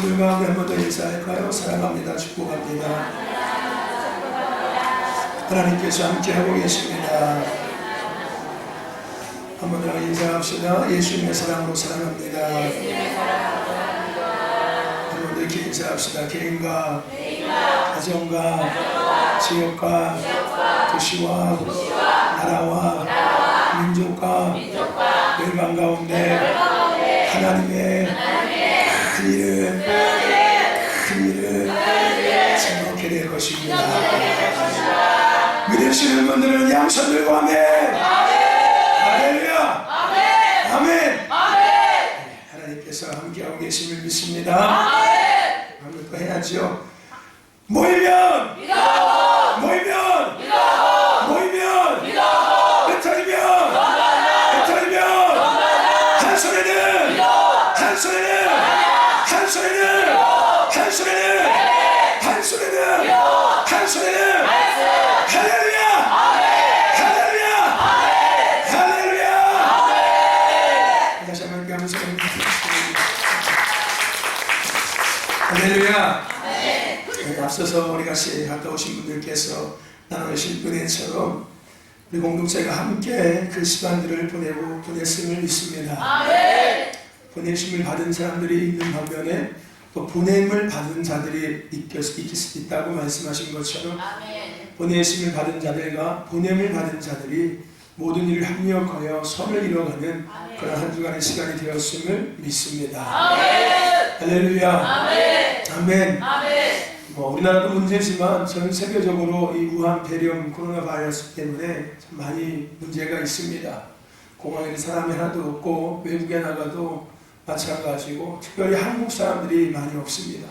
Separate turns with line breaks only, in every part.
여러분들 가운데 한 번 더 인사할까요? 사랑합니다. 축복합니다. 하나님께서 함께하고 계십니다. 한 번 더 인사합시다. 예수님의 사랑으로 사랑합니다. 한 번 더 이렇게 인사합시다. 개인과 가정과 지역과 도시와 나라와 민족과 열방 가운데 하나님의 큰 일을 생각하게 될 것입니다. 믿으시는 분들은 양손 들고 아멘. 할렐루야. 아멘. 하나님께서 함께하고 계심을 믿습니다. 한번 또 해야죠. 모이면 한 소리는 할렐루야. 다시 한번 감사합니다. 할렐루야. 앞서서 우리 같이 갔다 오신 분들께서 나누신 은혜처럼 우리 공동체가 함께 그 시간들을 보냈음을 믿습니다. 보내심을 받은 사람들이 있는 반면에 또 보냄을 받은 자들이 있다고 말씀하신 것처럼 보내심을 받은 자들과 보냄을 받은 자들이 모든 일을 합력하여 선을 이뤄가는 그런 한 주간의 시간이 되었음을 믿습니다. 할렐루야. 아멘. 우리나라도 문제지만 전 세계적으로 이 우한 폐렴 코로나 바이러스 때문에 참 많이 문제가 있습니다. 공항에 사람이 하나도 없고 외국에 나가도 마찬가지고 특별히 한국 사람들이 많이 없습니다.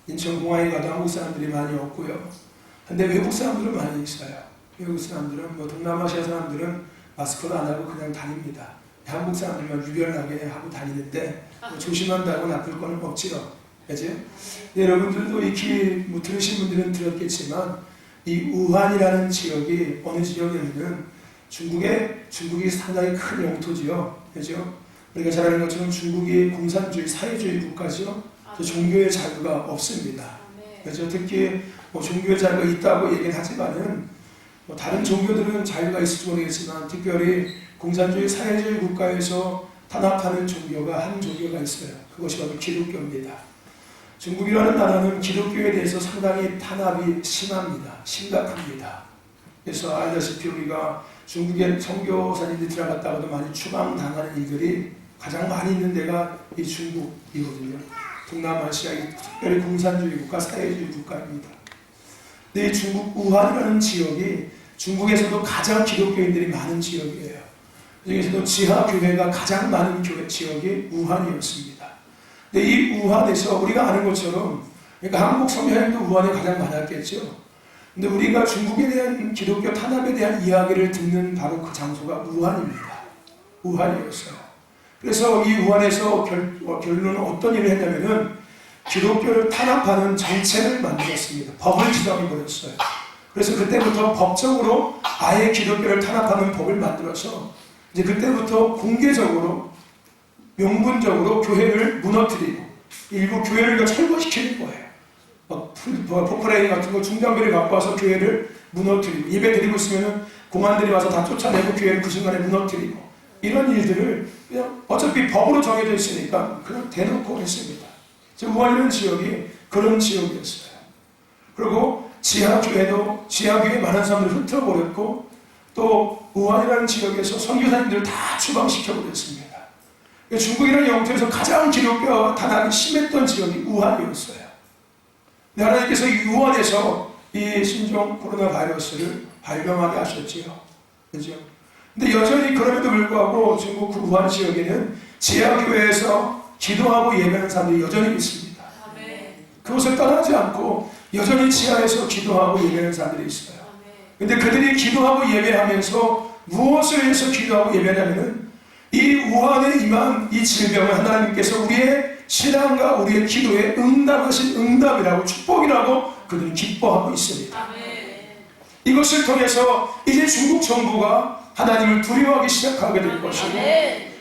인천공항에 가도 한국 사람들이 많이 없고요. 근데 외국 사람들은 많이 있어요. 외국 사람들은 동남아시아 사람들은 마스크를 안 하고 그냥 다닙니다. 한국 사람들만 유별나게 하고 다니는데 조심한다고 나쁠 건 없지요. 그죠? 여러분들도 익히 들으신 분들은 들었겠지만 이 우한이라는 지역이 어느 지역이냐면 중국이 상당히 큰 영토지요. 그죠? 우리가 잘 아는 것처럼 중국이 공산주의, 사회주의 국가죠. 종교의 자유가 없습니다. 그래서 특히 종교의 자유가 있다고 얘기는 하지만은 다른 종교들은 자유가 있을지 모르겠지만 특별히 공산주의, 사회주의 국가에서 탄압하는 종교가 한 종교가 있어요. 그것이 바로 기독교입니다. 중국이라는 나라는 기독교에 대해서 상당히 탄압이 심각합니다. 그래서 알다시피 우리가 중국에 선교사님들이 들어갔다가도 많이 추방당하는 일들이 가장 많이 있는 데가 이 중국이거든요. 동남아시아의 특별히 공산주의 국가, 사회주의 국가입니다. 근데 이 중국 우한이라는 지역이 중국에서도 가장 기독교인들이 많은 지역이에요. 그중에서도 지하교회가 가장 많은 지역이 우한이었습니다. 근데 이 우한에서 우리가 아는 것처럼 그러니까 한국 선교사님도 우한에 가장 많았겠죠. 근데 우리가 중국에 대한 기독교 탄압에 대한 이야기를 듣는 바로 그 장소가 우한입니다. 우한이었어요. 그래서 이 우한에서 결론은 어떤 일을 했냐면은 기독교를 탄압하는 정책을 만들었습니다. 법을 지정해버렸어요. 그래서 그때부터 법적으로 아예 기독교를 탄압하는 법을 만들어서 이제 그때부터 공개적으로 명분적으로 교회를 무너뜨리고 일부 교회를 철거시키는 거예요. 포크레인 같은 거 중장비를 갖고 와서 교회를 무너뜨리고 예배 드리고 있으면 공안들이 와서 다 쫓아내고 교회를 그 순간에 무너뜨리고 이런 일들을 그냥 어차피 법으로 정해져 있으니까 그냥 대놓고 했습니다. 우한이라는 지역이 그런 지역이었어요. 그리고 지하교회에 많은 사람들을 흩어버렸고 또 우한이라는 지역에서 선교사님들을 다 추방시켜버렸습니다. 중국이라는 영토에서 가장 기독교 탄압이 심했던 지역이 우한이었어요. 하나님께서 이 우한에서 이 신종 코로나 바이러스를 발병하게 하셨지요. 그죠? 근데 여전히 그럼에도 불구하고 중국 그 우한 지역에는 지하교회에서 기도하고 예배하는 사람들이 여전히 있습니다. 그것을 떠나지 않고 여전히 지하에서 기도하고 예배하는 사람들이 있어요. 근데 그들이 기도하고 예배하면서 무엇을 위해서 기도하고 예배하냐면은 이 우한에 임한 이 질병을 하나님께서 우리의 신앙과 우리의 기도에 응답하신 응답이라고 축복이라고 그들은 기뻐하고 있습니다. 이것을 통해서 이제 중국 정부가 하나님을 두려워하기 시작하게 될 것이고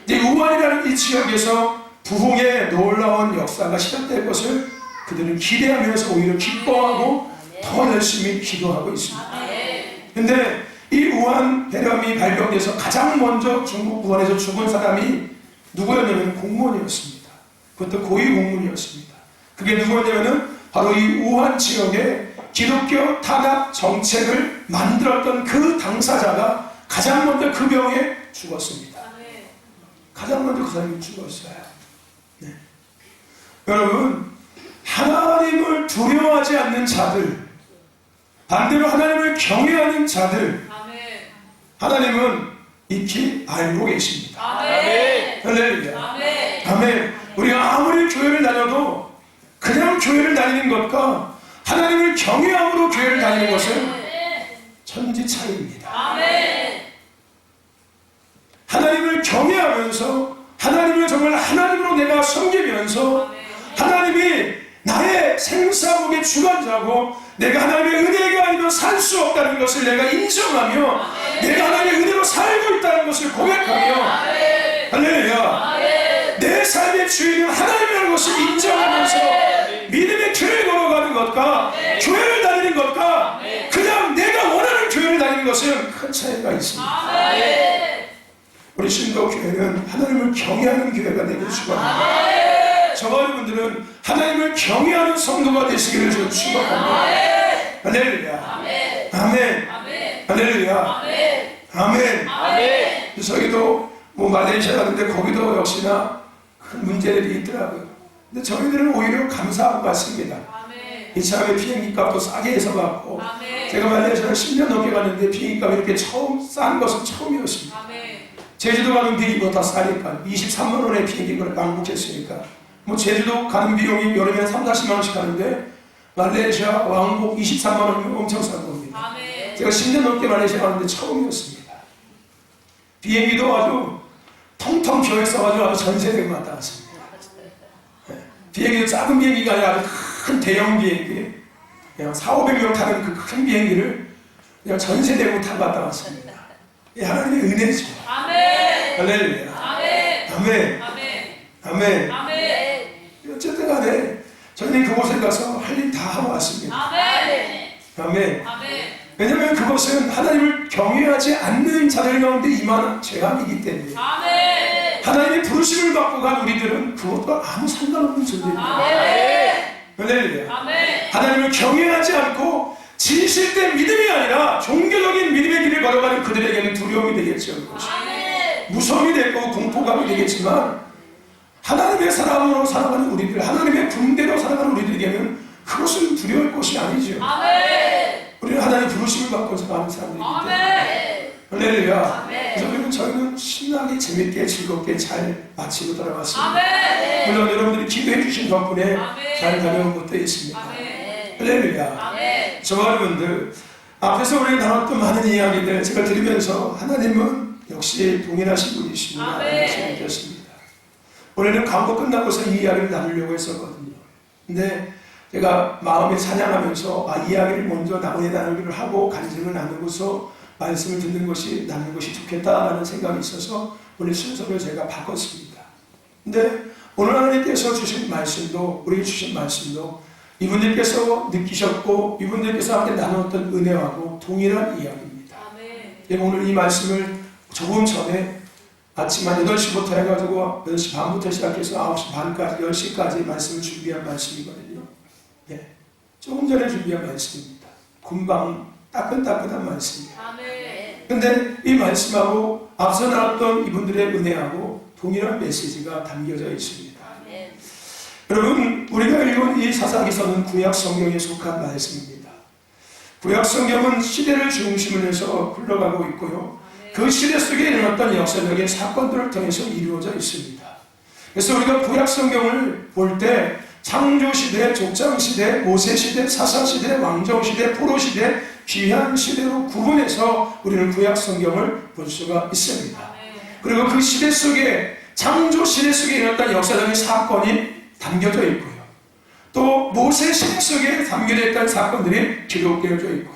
이제 우한이라는 이 지역에서 부흥의 놀라운 역사가 시작될 것을 그들은 기대하면서 오히려 기뻐하고 더 열심히 기도하고 있습니다. 그런데 이 우한 폐렴이 발병돼서 가장 먼저 중국 우한에서 죽은 사람이 누구였냐면 공무원이었습니다. 그것도 고위 공무원이었습니다. 그게 누구였냐면 바로 이 우한 지역에 기독교 탄압 정책을 만들었던 그 당사자가 가장 먼저 그 병에 죽었습니다. 가장 먼저 그 사람이 죽었어요. 네. 여러분, 하나님을 두려워하지 않는 자들, 반대로 하나님을 경외하는 자들, 하나님은 익히 알고 계십니다. 할렐루야. 아멘. 우리가 아무리 교회를 다녀도 그냥 교회를 다니는 것과 하나님을 경외함으로 교회를 다니는 것은 천지 차이입니다. 하나님을 경외하면서 하나님을 정말 하나님으로 내가 섬기면서 하나님이 나의 생사복의 주관자고 내가 하나님의 은혜가 아니면 살 수 없다는 것을 내가 인정하며 내가 하나님의 은혜로 살고 있다는 것을 고백하며 할렐루야, 내 삶의 주인은 하나님이라는 것을 인정하면서 믿음의 길을 걸어가는 것과 교회를 다니는 것과 그냥 내가 원하는 교회를 다니는 것은 큰 차이가 있습니다. 우리 신도교회는 하나님을 경외하는 교회가 되길 축원합니다. 저와 여러분들은 하나님을 경외하는 성도가 되시기를 좀 축원합니다. 할렐루야. 아멘. 할렐루야. 아멘. 저희도 말레이시아 가는데 거기도 역시나 큰 문제들이 있더라고요. 근데 저희들은 오히려 감사하고 갔습니다. 이참에 비행기 값도 싸게 해서 갔고, 제가 말레이시아를 10년 넘게 갔는데 비행기 값이 이렇게 싼 것은 처음이었습니다. 제주도 가는 비행기보다 싸니까 23만 원의 비행기를 왕복했으니까 제주도 가는 비용이 여름에 3, 40만 원씩 하는데 말레이시아 왕복 23만 원이면 엄청 싼 겁니다. 제가 10년 넘게 말레이시아 가는데 처음이었습니다. 비행기도 아주 텅텅 비어있어가지고 아주 전세대고 갔다 왔습니다. 비행기도 작은 비행기가 아니라 아주 큰 대형 비행기, 그냥 4,500명 타는 그 큰 비행기를 그냥 전세대고 타고 갔다 왔습니다. 하나님의 은혜죠. 할렐루야. 아멘. 어쨌든 간에 저희는 그곳에 가서 할 일 다 하고 왔습니다. 아멘. 왜냐하면 그것은 하나님을 경외하지 않는 자들 가운데 임하는 죄악이기 때문에 하나님의 부르심을 받고 간 우리들은 그것과 아무 상관없는 존재입니다. 할렐루야. 하나님을 경외하지 않고 진실된 믿음이 아니라 종교적인 믿음의 길을 걸어가는 그들에게는 두려움이 되겠죠. 무서움이 되고 공포감이 되겠지만 하나님의 사람으로 살아가는 우리들, 하나님의 군대로 살아가는 우리들에게는 그것은 두려울 것이 아니죠. 우리는 하나님의 부르심을 받고 살아가는 사람들이기 때문에 할렐루야. 그래서 저희는 신나게 재밌게 즐겁게 잘 마치고 돌아왔습니다. 물론 여러분들이 기도해 주신 덕분에 잘 다녀온 것도 있습니다. 할렐루야. 저와 여러분들 앞에서 우리가 나눴던 많은 이야기들 제가 들으면서 하나님은 역시 동일하신 분이십니다. 느꼈습니다. 원래는 광고 끝나고서 이 이야기를 나누려고 했었거든요. 근데 제가 마음에 찬양하면서 이야기를 먼저 나누기를 하고 간증을 나누고서 말씀을 듣는 것이 나누는 것이 좋겠다라는 생각이 있어서 오늘 순서를 제가 바꿨습니다. 근데 오늘 하나님께서 주신 말씀도 우리에게 주신 말씀도 이분들께서 느끼셨고 이분들께서 함께 나누었던 은혜하고 동일한 이야기입니다. 제가 오늘 이 말씀을 조금 전에 아침 한 8시부터 해가지고 8시 반부터 시작해서 9시 반까지 10시까지 말씀을 준비한 말씀이거든요. 네, 조금 전에 준비한 말씀입니다. 금방 따끈따끈한 말씀이에요. 그런데 이 말씀하고 앞서 나왔던 이분들의 은혜하고 동일한 메시지가 담겨져 있습니다. 여러분, 우리가 읽은 이 사사기서는 구약 성경에 속한 말씀입니다. 구약 성경은 시대를 중심으로 해서 흘러가고 있고요. 그 시대 속에 일어났던 역사적인 사건들을 통해서 이루어져 있습니다. 그래서 우리가 구약 성경을 볼 때 창조시대, 족장시대, 모세시대, 사사시대, 왕정시대, 포로시대, 귀환시대로 구분해서 우리는 구약 성경을 볼 수가 있습니다. 그리고 그 시대 속에 창조시대 속에 일어났던 역사적인 사건이 담겨져 있고요. 또 모세시대 속에 담겨져 있던 사건들이 기록되어져 있고요.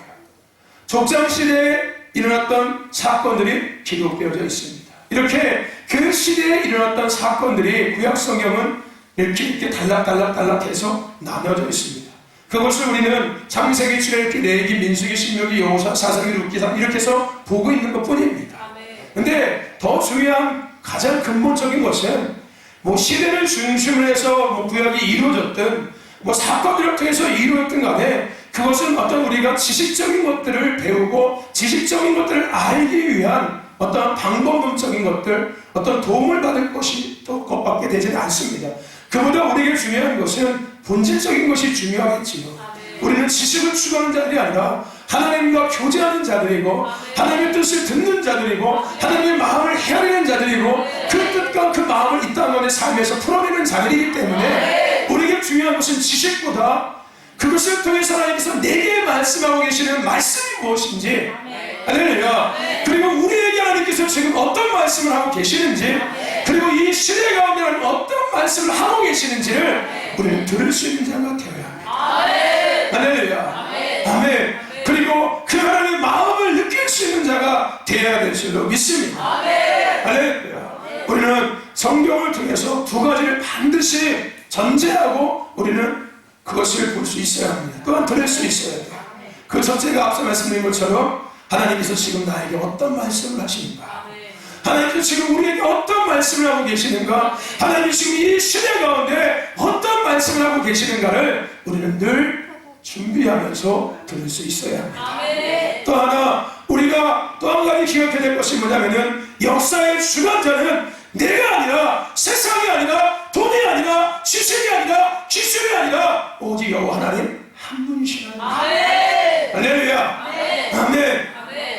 족장시대에 일어났던 사건들이 기록되어져 있습니다. 이렇게 그 시대에 일어났던 사건들이 구약 성경은 이렇게 달락달락해서 나눠져 있습니다. 그것을 우리는 창세기, 출애굽기, 레위기, 민수기, 신명기, 여호수아, 사사기, 룻기상 이렇게 해서 보고 있는 것뿐입니다. 근데 더 중요한 가장 근본적인 것은 시대를 중심으로 해서 구약이 이루어졌든 사건들을 통해서 이루어졌든 간에 그것은 어떤 우리가 지식적인 것들을 배우고 지식적인 것들을 알기 위한 어떤 방법론적인 것들, 어떤 도움을 받을 것이 또 것밖에 되지는 않습니다. 그보다 우리에게 중요한 것은 본질적인 것이 중요하겠지요. 우리는 지식을 추구하는 자들이 아니라 하나님과 교제하는 자들이고 하나님의 뜻을 듣는 자들이고 하나님의 마음을 헤아리는 자들이고 그 뜻과 그 마음을 이 땅의 삶에서 풀어내는 자들이기 때문에 우리에게 중요한 것은 지식보다 그것을 통해서 하나님께서 내게 말씀하고 계시는 말씀이 무엇인지, 할렐루야. 그리고 우리에게 하나님께서 지금 어떤 말씀을 하고 계시는지, 그리고 이 시대 가운데 하나님 어떤 말씀을 하고 계시는지를 우리는 들을 수 있는 자가 되어야 합니다. 할렐루야. 아멘. 그리고 그 하나님의 마음을 느낄 수 있는 자가 되어야 될 줄로 믿습니다. 할렐루야. 우리는 성경을 통해서 두 가지를 반드시 전제하고 우리는 그것을 볼 수 있어야 합니다. 또한 들을 수 있어야 돼요. 그 첫째가 앞서 말씀드린 것처럼 하나님께서 지금 나에게 어떤 말씀을 하시는가, 하나님께서 지금 우리에게 어떤 말씀을 하고 계시는가, 하나님이 지금 이 시대 가운데 어떤 말씀을 하고 계시는가를 우리는 늘 준비하면서 들을 수 있어야 합니다. 또 하나 우리가 또 한 가지 기억해야 될 것이 뭐냐면은 역사의 주관자는 내가 아니라 세상이 아니라 돈이 아니라 지식이 아니라 기술이 아니라 오직 여호와 하나님 한 분이시라는 거예요. 할렐루야. 아멘.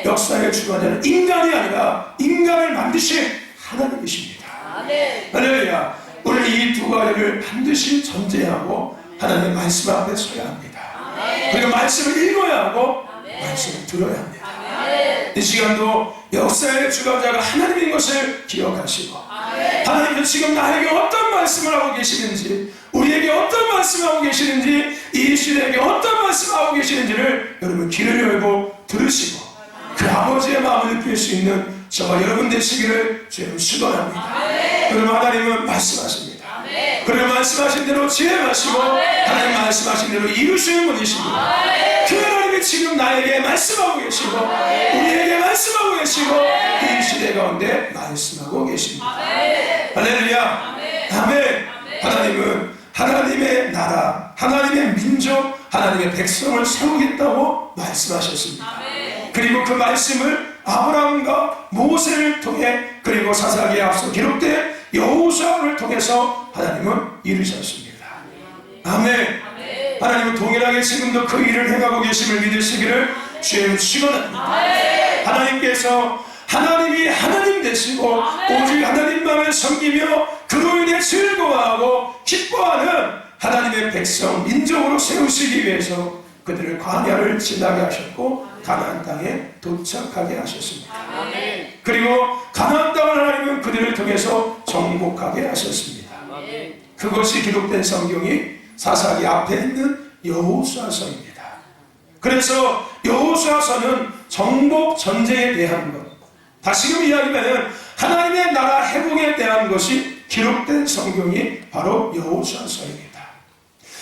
역사의 주관자는 인간이 아니라 인간을 만드신 하나님이십니다. 할렐루야. 우리는 이 두 가지를 반드시 전제하고 하나님의 말씀 앞에 서야 합니다. 그리고 말씀을 읽어야 하고 말씀을 들어야 합니다. 이 시간도 역사의 주관자가 하나님인 것을 기억하시고 하나님은 지금 나에게 어떤 말씀을 하고 계시는지, 우리에게 어떤 말씀을 하고 계시는지, 이 시대에게 어떤 말씀을 하고 계시는지를 여러분 귀를 열고 들으시고 그 아버지의 마음을 느낄 수 있는 저와 여러분 되시기를 주님 축원합니다. 그러면 하나님은 말씀하십니다. 그리고 말씀하신 대로 지혜하시고 하나님 말씀하신 대로 이루시는 분이시고 그 하나님이 지금 나에게 말씀하고 계시고 우리에게 말씀하고 계시고 이 시대 가운데 말씀하고 계십니다. 할렐루야. 아멘. 하나님은 하나님의 나라, 하나님의 민족, 하나님의 백성을 세우겠다고 말씀하셨습니다. 그리고 그 말씀을 아브라함과 모세를 통해 그리고 사사기에 앞서 기록된 여호수아를 통해서 하나님은 이루셨습니다. 아멘. 하나님은 동일하게 지금도 그 일을 행하고 계심을 믿으시기를 주님 축원합니다. 하나님께서 하나님이 하나님 되시고 오직 하나님만을 섬기며 그로 인해 즐거워하고 기뻐하는 하나님의 백성 민족으로 세우시기 위해서 그들을 광야를 지나게 하셨고 가나안 땅에 도착하게 하셨습니다. 그리고 가나안 땅을 하나님은 그들을 통해서 정복하게 하셨습니다. 그것이 기록된 성경이 사사기 앞에 있는 여호수아서입니다. 그래서 여호수아서는 정복 전쟁에 대한 것, 다시금 이야기하면 하나님의 나라 회복에 대한 것이 기록된 성경이 바로 여호수아서입니다.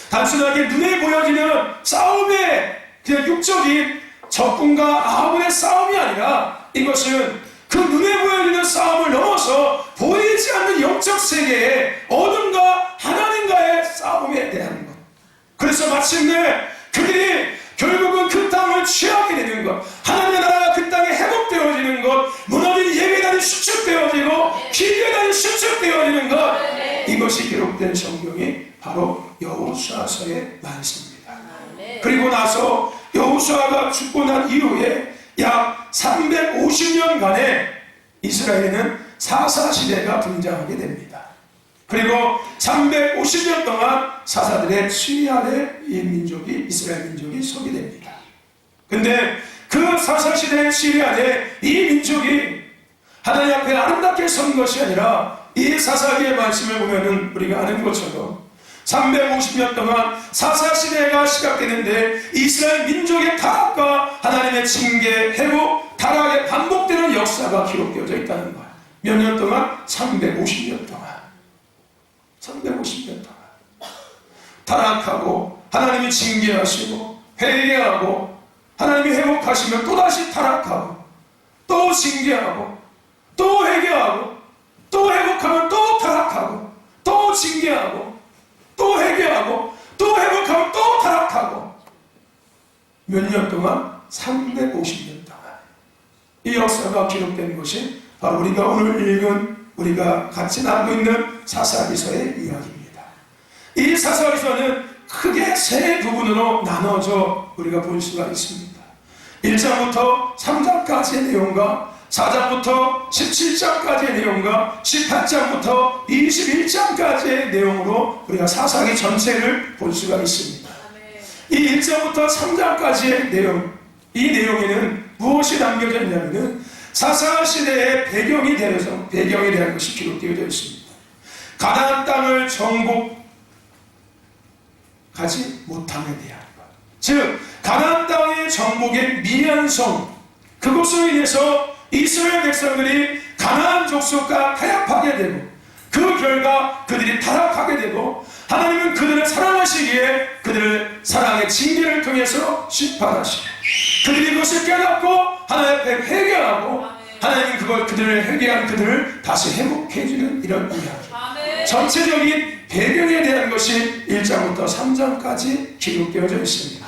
단순하게 눈에 보여지는 싸움의 그냥 육적인 적군과 아합의 싸움이 아니라 이것은 그 눈에 보여지는 싸움을 넘어서 보이지 않는 영적 세계의 어둠과 하나님과의 싸움에 대한 것. 그래서 마침내 그들이 결국은 그 땅을 취하게 되는 것, 하나님의 나라가 그 땅에 회복되어지는 것, 무너진 예배단이 수축되어지고 기계단이 수축되어지는 것, 이것이 기록된 성경이 바로 여호수아서의 말씀입니다. 그리고 나서 여호수아가 죽고 난 이후에 약 350년간의 이스라엘에는 사사시대가 등장하게 됩니다. 그리고 350년 동안 사사들의 지휘 아래 이 민족이, 이스라엘 민족이 서게 됩니다. 근데 그 사사시대의 지휘 아래 이 민족이 하나님 앞에 아름답게 선 것이 아니라 이 사사기의 말씀을 보면은 우리가 아는 것처럼 350년 동안 사사시대가 시작되는데 이스라엘 민족의 타락과 하나님의 징계, 회복, 타락의 반복되는 역사가 기록되어져 있다는 거예요. 몇 년 동안? 350년 동안. 350년 동안. 타락하고 하나님이 징계하시고 회개하고 하나님이 회복하시면 또다시 타락하고 또 징계하고 또 회개하고 또 회복하면 또 타락하고 또 징계하고 또 회개하고 또 회복하면 또 타락하고 몇 년 동안? 350년 동안. 이 역사가 기록된 것이 바로 우리가 오늘 읽은 우리가 같이 나누고 있는 사사기서의 이야기입니다. 이 사사기서는 크게 세 부분으로 나눠져 우리가 볼 수가 있습니다. 1장부터 3장까지의 내용과 4장부터 17장까지의 내용과 18장부터 21장까지의 내용으로 우리가 사사기 전체를 볼 수가 있습니다. 이 1장부터 3장까지의 내용, 이 내용에는 무엇이 담겨져 있냐면은 사사시대의 배경에 대한 것이 기록되어 있습니다. 가나안 땅을 정복하지 못함에 대한 것, 즉 가나안 땅의 정복의 미련성, 그것으로 인해서 이스라엘 백성들이 가나안 족속과 타협하게 되고 그 결과 그들이 타락하게 되고 하나님은 그들을 사랑하시기에 그들을 사랑의 징계를 통해서 심판하시고 그들이 그것을 깨닫고 하나님 앞에 회개하고 하나님은 그들을 회개한 그들을 다시 회복해주는 이런 이야기. 전체적인 배경에 대한 것이 1장부터 3장까지 기록되어져 있습니다.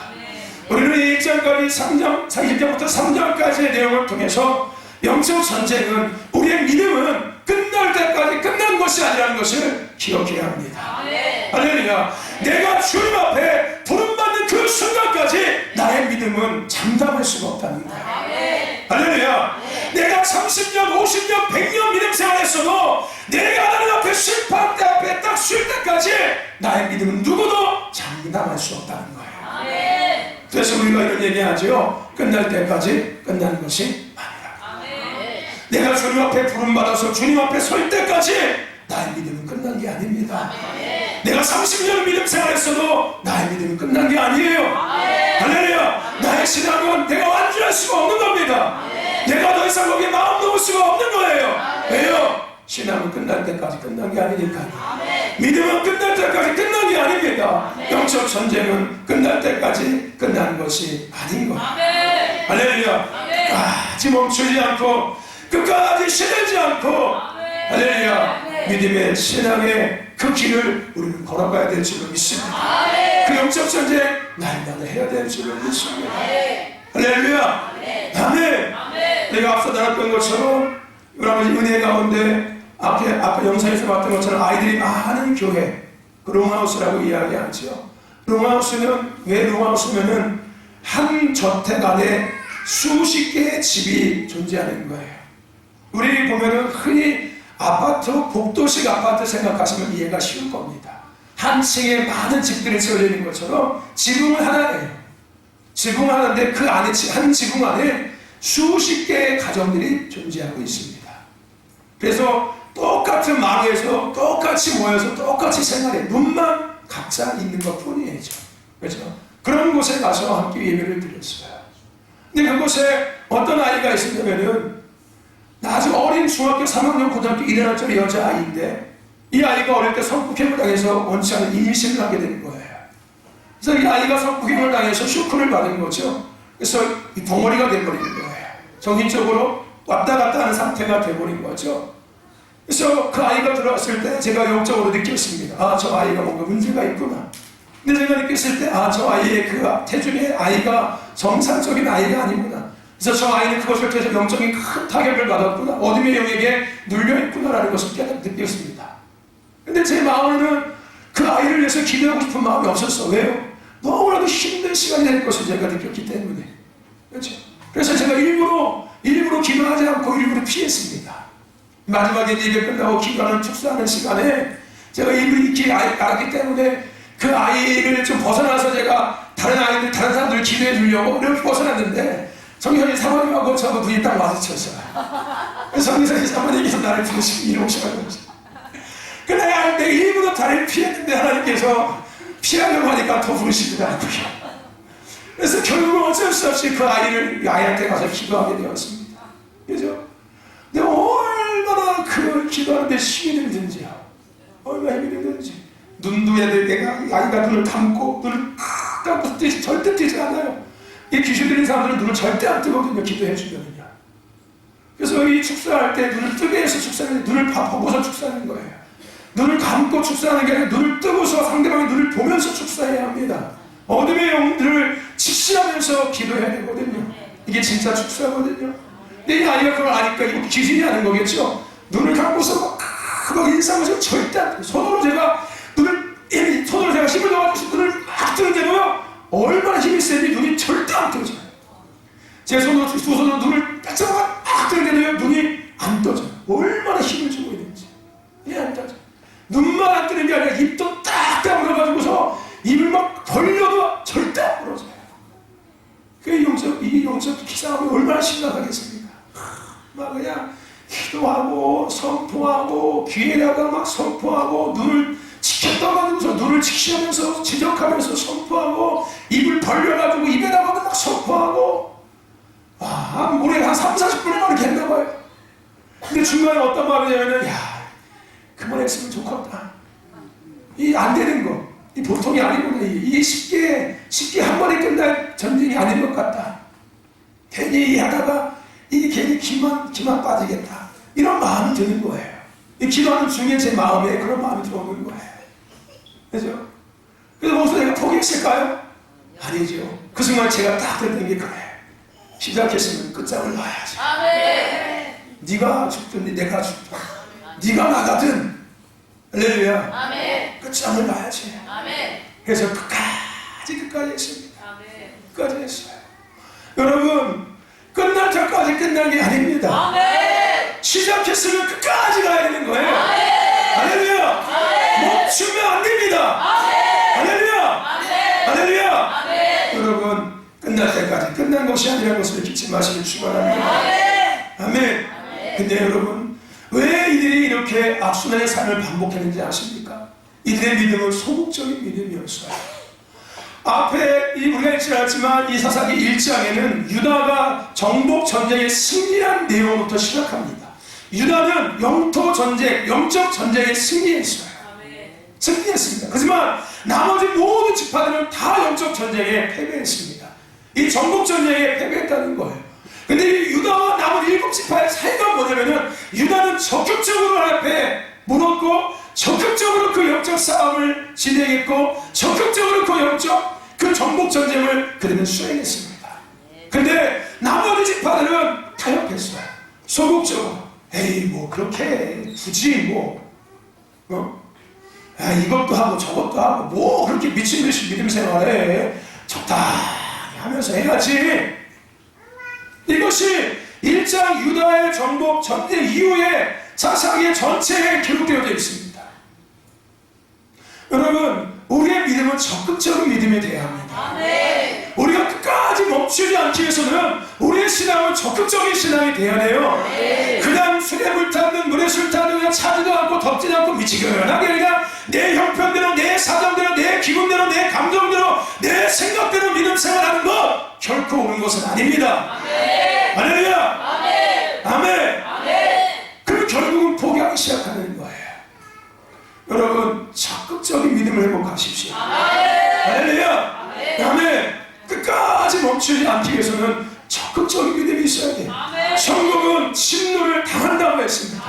우리는 1장부터 3장까지의 내용을 통해서 영적 전쟁은, 우리의 믿음은 끝날 때까지 끝난 것이 아니라는 것을 기억해야 합니다. 할렐루야. 내가 주님 앞에 부름받는 그 순간까지 나의 믿음은 잠잠할 수가 없다는 거예요. 할렐루야. 내가 30년, 50년, 100년 믿음 생활했어도 내가 하나님 앞에 심판대 앞에 딱 쉴 때까지 나의 믿음은 누구도 장담할 수 없다는 거예요. 그래서 우리가 이런 얘기하죠. 끝날 때까지 끝나는 것이 내가 주님 앞에 부름받아서 주님 앞에 설 때까지 나의 믿음은 끝난 게 아닙니다. 내가 30년 믿음 생활했어도 나의 믿음은 끝난 게 아니에요. 할렐루야. 나의 신앙은 내가 완주할 수가 없는 겁니다. 내가 더 이상 거기에 마음 놓을 수가 없는 거예요. 왜요? 신앙은 끝날 때까지 끝난 게 아니니까요. 믿음은 끝날 때까지 끝난 게 아닙니다. 영적 전쟁은 끝날 때까지 끝난 것이 아닌 거예요. 할렐루야. 끝까지 멈추지 않고 끝까지 쉬지 않고 할렐루야. 믿음의 신앙의 그 길을 우리는 걸어가야 될 줄로 믿습니다. 그 영적 전쟁 날마다 해야 될 줄로 믿습니다. 할렐루야. 아멘. 내가 앞서 나눴던 것처럼 여러분 은혜 가운데 아까 영상에서 봤던 것처럼 아이들이 많은 교회, 그 롱하우스라고 이야기하죠. 롱하우스는 왜 롱하우스면은 한 저택 안에 수십 개의 집이 존재하는 거예요. 우리 보면은 흔히 아파트, 복도식 아파트 생각하시면 이해가 쉬울 겁니다. 한 층에 많은 집들이 세워져 있는 것처럼 지붕은 하나예요. 지붕 하나인데 그 안에, 한 지붕 안에 수십 개의 가정들이 존재하고 있습니다. 그래서 똑같은 마루에서 똑같이 모여서 똑같이 생활해. 눈만 각자 있는 것 뿐이죠. 그렇죠? 그런 곳에 가서 함께 예배를 드렸어요. 근데 그곳에 어떤 아이가 있었냐면은 아주 어린 중학교 3학년 고등학교 1학년짜리 여자아이인데 이 아이가 어릴 때 성폭행을 당해서 원치 않은 임신을 하게 된 거예요. 그래서 이 아이가 성폭행을 당해서 쇼크를 받은 거죠. 그래서 이 덩어리가 돼버린 거예요. 정신적으로 왔다 갔다 하는 상태가 돼버린 거죠. 그래서 그 아이가 들어왔을 때 제가 영적으로 느꼈습니다. 아, 저 아이가 뭔가 문제가 있구나. 근데 제가 느꼈을 때 아, 저 아이의 그 태중의 아이가 정상적인 아이가 아니구나. 그래서 저 아이는 그것을 통해서 영적인 큰 타격을 받았구나. 어둠의 영에게 눌려있구나라는 것을 느꼈습니다. 근데 제 마음에는 그 아이를 위해서 기도하고 싶은 마음이 없었어. 왜요? 너무나도 힘든 시간이 될 것을 제가 느꼈기 때문에. 그렇죠? 그래서 제가 일부러 기도하지 않고 일부러 피했습니다. 마지막에 예배 끝나고 기도하는 축사하는 시간에 제가 일부러 이렇게 알았기 때문에 그 아이를 좀 벗어나서 제가 다른 사람들 기도해 주려고 이렇게 벗어났는데 성경이 사모님하고 저하고 눈이 딱 마주쳤어요. 그래서 성경이 사모님께서 나를 부르시고 이러시는 거죠. 근데 내가 일부러 다리를 피했는데 하나님께서 피하려고 하니까 더 부르시더라고요. 그래서 결국은 어쩔 수 없이 그 아이한테 가서 기도하게 되었습니다. 그죠? 근데 얼마나 얼마나 힘이 드는지. 눈도 해야 돼. 내가 아이가 눈을 감고 절대 뜨지 않아요. 이 귀신 들린 사람들은 눈을 절대 안 뜨거든요. 기도해 주면은요. 그래서 이 축사할 때 눈을 뜨게 해서 축사하는, 눈을 보고서 축사하는 거예요. 눈을 감고 축사하는 게 아니라 눈을 뜨고서 상대방의 눈을 보면서 축사해야 합니다. 어둠의 영들을 직시하면서 기도해야 되거든요. 이게 진짜 축사거든요. 근데 이 아이가 그걸 아니까 이거 귀신이 하는 거겠죠. 눈을 감고서 막 인상을 절대 안 뜨고, 손으로 제가 힘을 넣어가지고 눈을 막 뜨는데도요, 얼마나 힘이 세니 눈이 절대 안 떠져요. 제 손으로, 두 손으로 눈을 딱 막 뜨는데도요, 눈이 안 떠져요. 얼마나 힘을 주고 있는지. 이게 안 떠져요. 눈만 안 뜨는 게 아니라 입도 딱 다물어가지고서 입을 막 벌려도 절대 안 부러져요. 이 영적 기상하면 얼마나 심각하겠습니까? 막 그냥 기도하고 선포하고 귀에다가 막 선포하고 눈을 지켰다가면서 눈을 직시하면서 지적하면서 선포하고 입을 벌려가지고 입에다가 막 선포하고 모레 한 30-40분이나 이렇게 했나봐요. 근데 중간에 어떤 마음이냐면은 그만했으면 좋겠다. 이 안 되는 거, 이 보통이 아니구나. 이게 쉽게 한 번에 끝날 전쟁이 아닌 것 같다. 괜히 하다가 이게 괜히 기만 빠지겠다. 이런 마음이 드는 거예요. 이 기도하는 중에 제 마음에 그런 마음이 들어오는 거예요. 그죠? 그래서 거기서 내가 포기했을까요? 아니죠. 그 순간 제가 딱 듣는 게 그래. 시작했으면 끝장을 봐야지. 아멘. 네가 죽든 내가 죽든 네가 나가든 할렐루야. 아멘. 끝장을 봐야지. 아멘. 그래서 끝까지 했습니다. 아멘. 끝까지 했어요. 여러분, 끝날 때까지 끝난 게 아닙니다. 아멘. 시작했으면 끝까지 가야 되는 거예요. 아멘. 할렐루야. 아멘. 멈추면 안 됩니다. 아멘. 할렐루야. 아멘. 할렐루야. 아멘. 여러분, 끝날 때까지 끝난 것이 아니라는 것을 잊지 마시길 축원합니다. 아멘. 아멘. 근데 여러분, 왜 이들이 이렇게 악순환의 삶을 반복했는지 아십니까? 이들의 믿음은 소극적인 믿음이었어요. 앞에 우리가 읽지 않았지만 이 사사기 1장에는 유다가 정복 전쟁에 승리한 내용부터 시작합니다. 유다는 영토 전쟁, 영적 전쟁에 승리했어요. 승리했습니다. 하지만 나머지 모든 지파들은 다 영적 전쟁에 패배했습니다. 이 정복 전쟁에 패배했다는 거예요. 근데 이 유다와 나머지 7지파의 차이가 뭐냐면은, 유다는 적극적으로 앞에 물었고 적극적으로 그 영적 싸움을 진행했고 적극적으로 그 정복 전쟁을 그들은 수행했습니다. 근데 나머지 지파들은 타협했어요. 소극적으로 그렇게 굳이 이것도 하고 저것도 하고 그렇게 미친 듯이 믿음 생활해 적당히 하면서 해야지. 이것이 1장 유다의 정복 전쟁 이후에 사사기의 전체에 기록되어 있습니다. 여러분, 우리의 믿음은 적극적인 믿음이 되어야 합니다. 아멘. 우리가 끝까지 멈추지 않기 위해서는 우리의 신앙은 적극적인 신앙이 되어야 돼요. 아멘. 그냥 술에 불타든 물에 술타든 그냥 차지도 않고 덥지도 않고 미치근하게 그냥 내 형편대로, 내 사정대로, 내 기분대로, 내 감정대로, 내 생각대로 믿음 생활하는 것 결코 옳은 것은 아닙니다. 아멘. 할렐루야. 아멘. 아멘. 아멘. 그럼 결국은 포기하기 시작하는 거예요. 여러분, 적극적인 믿음을 회복하십시오. 할렐루야. 아멘. 끝까지 멈추지 않기 위해서는 적극적인 믿음이 있어야 돼요. 천국은 침노를 당한다고 했습니다.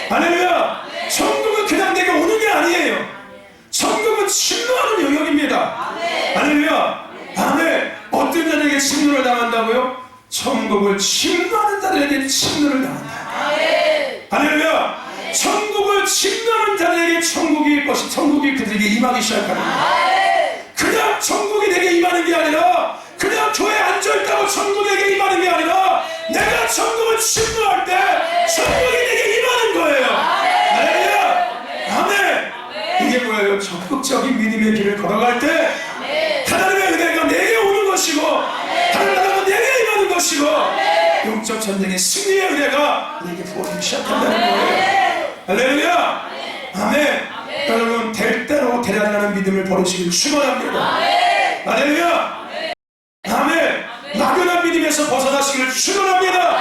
할렐루야. 천국은 그냥 내게 오는 게 아니에요. 천국은 침노하는 영역입니다. 할렐루야. 아멘. 어떤 자들에게 침노를 당한다고요? 천국을 침노하는 자들에게 침노를 당한다. 할렐루야. 천국을 침노하는 자들에게 천국이 그들에게 임하기 시작하는 거예요. 그냥 천국이 내게 임하는 게 아니라, 그냥 교회에 앉아있다고 천국에게 임하는 게 아니라, 내가 천국을 침노할 때 천국이 내게 임하는 거예요. 할렐루야. 아멘. 이게 뭐예요? 적극적인 믿음의 길을 걸어갈 때 하나님의 은혜가 내게 오는 것이고 하나님은 내게 임하는 것이고 영적 전쟁의 승리의 은혜가 내게 부어지기 시작한다는 거예요. 할렐루야. 아멘. 여러분, 될 대로 되라는 믿음을 버리시길 축원합니다. 할렐루야. 아멘. 막연한 믿음에서 벗어나시길 축원합니다.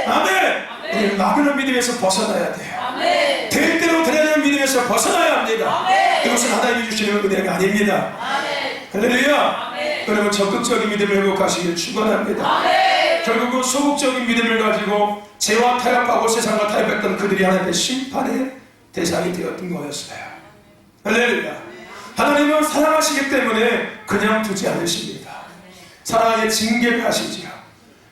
아멘. 우리는 막연한 믿음에서 벗어나야 돼요. 될 대로 되라는 믿음에서 가운데서 벗어나야 합니다. 이것은 하나님이 주시는 은혜가 아닙니다. 할렐루야. 여러분 적극적인 믿음을 회복하시길 축원합니다. 결국은 소극적인 믿음을 가지고 죄와 타협하고 세상과 타협했던 그들이 하나님의 심판의 대상이 되었던 거였어요. 할렐루야. 하나님은 사랑하시기 때문에 그냥 두지 않으십니다. 사랑의 징계를 하시지요.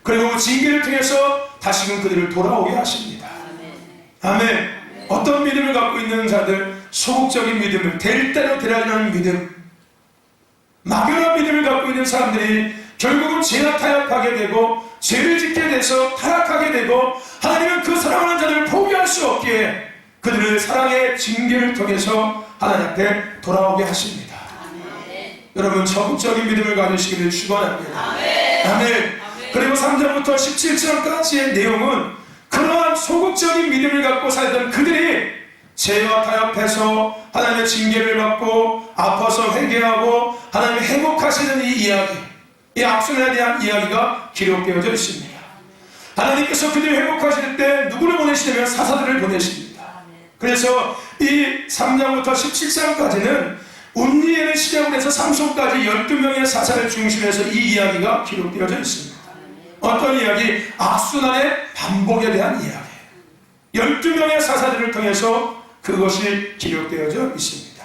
그리고 징계를 통해서 다시금 그들을 돌아오게 하십니다. 아멘. 어떤 믿음을 갖고 있는 자들, 소극적인 믿음을 될 대로 되라는 믿음, 막연한 믿음을 갖고 있는 사람들이 결국은 죄와 타협하게 되고 죄를 짓게 돼서 타락하게 되고 하나님은 그 사랑하는 자들을 포기할 수 없기에 그들을 사랑의 징계를 통해서 하나님 앞에 돌아오게 하십니다. 여러분 적극적인 믿음을 가지시기를 축원합니다. 아멘. 그리고 3절부터 17절까지의 내용은 그러한 소극적인 믿음을 갖고 살던 그들이 죄와 타협해서 하나님의 징계를 받고 아파서 회개하고 하나님의 회복하시는 이 이야기, 이 악순환에 대한 이야기가 기록되어져 있습니다. 하나님께서 그들을 회복하실 때 누구를 보내시냐면 사사들을 보내십니다. 그래서 이 3장부터 17장까지는 운니엘을 시작으로 해서 삼손까지 12명의 사사를 중심해서 이 이야기가 기록되어져 있습니다. 어떤 이야기? 악순환의 반복에 대한 이야기. 12명의 사사들을 통해서 그것이 기록되어져 있습니다.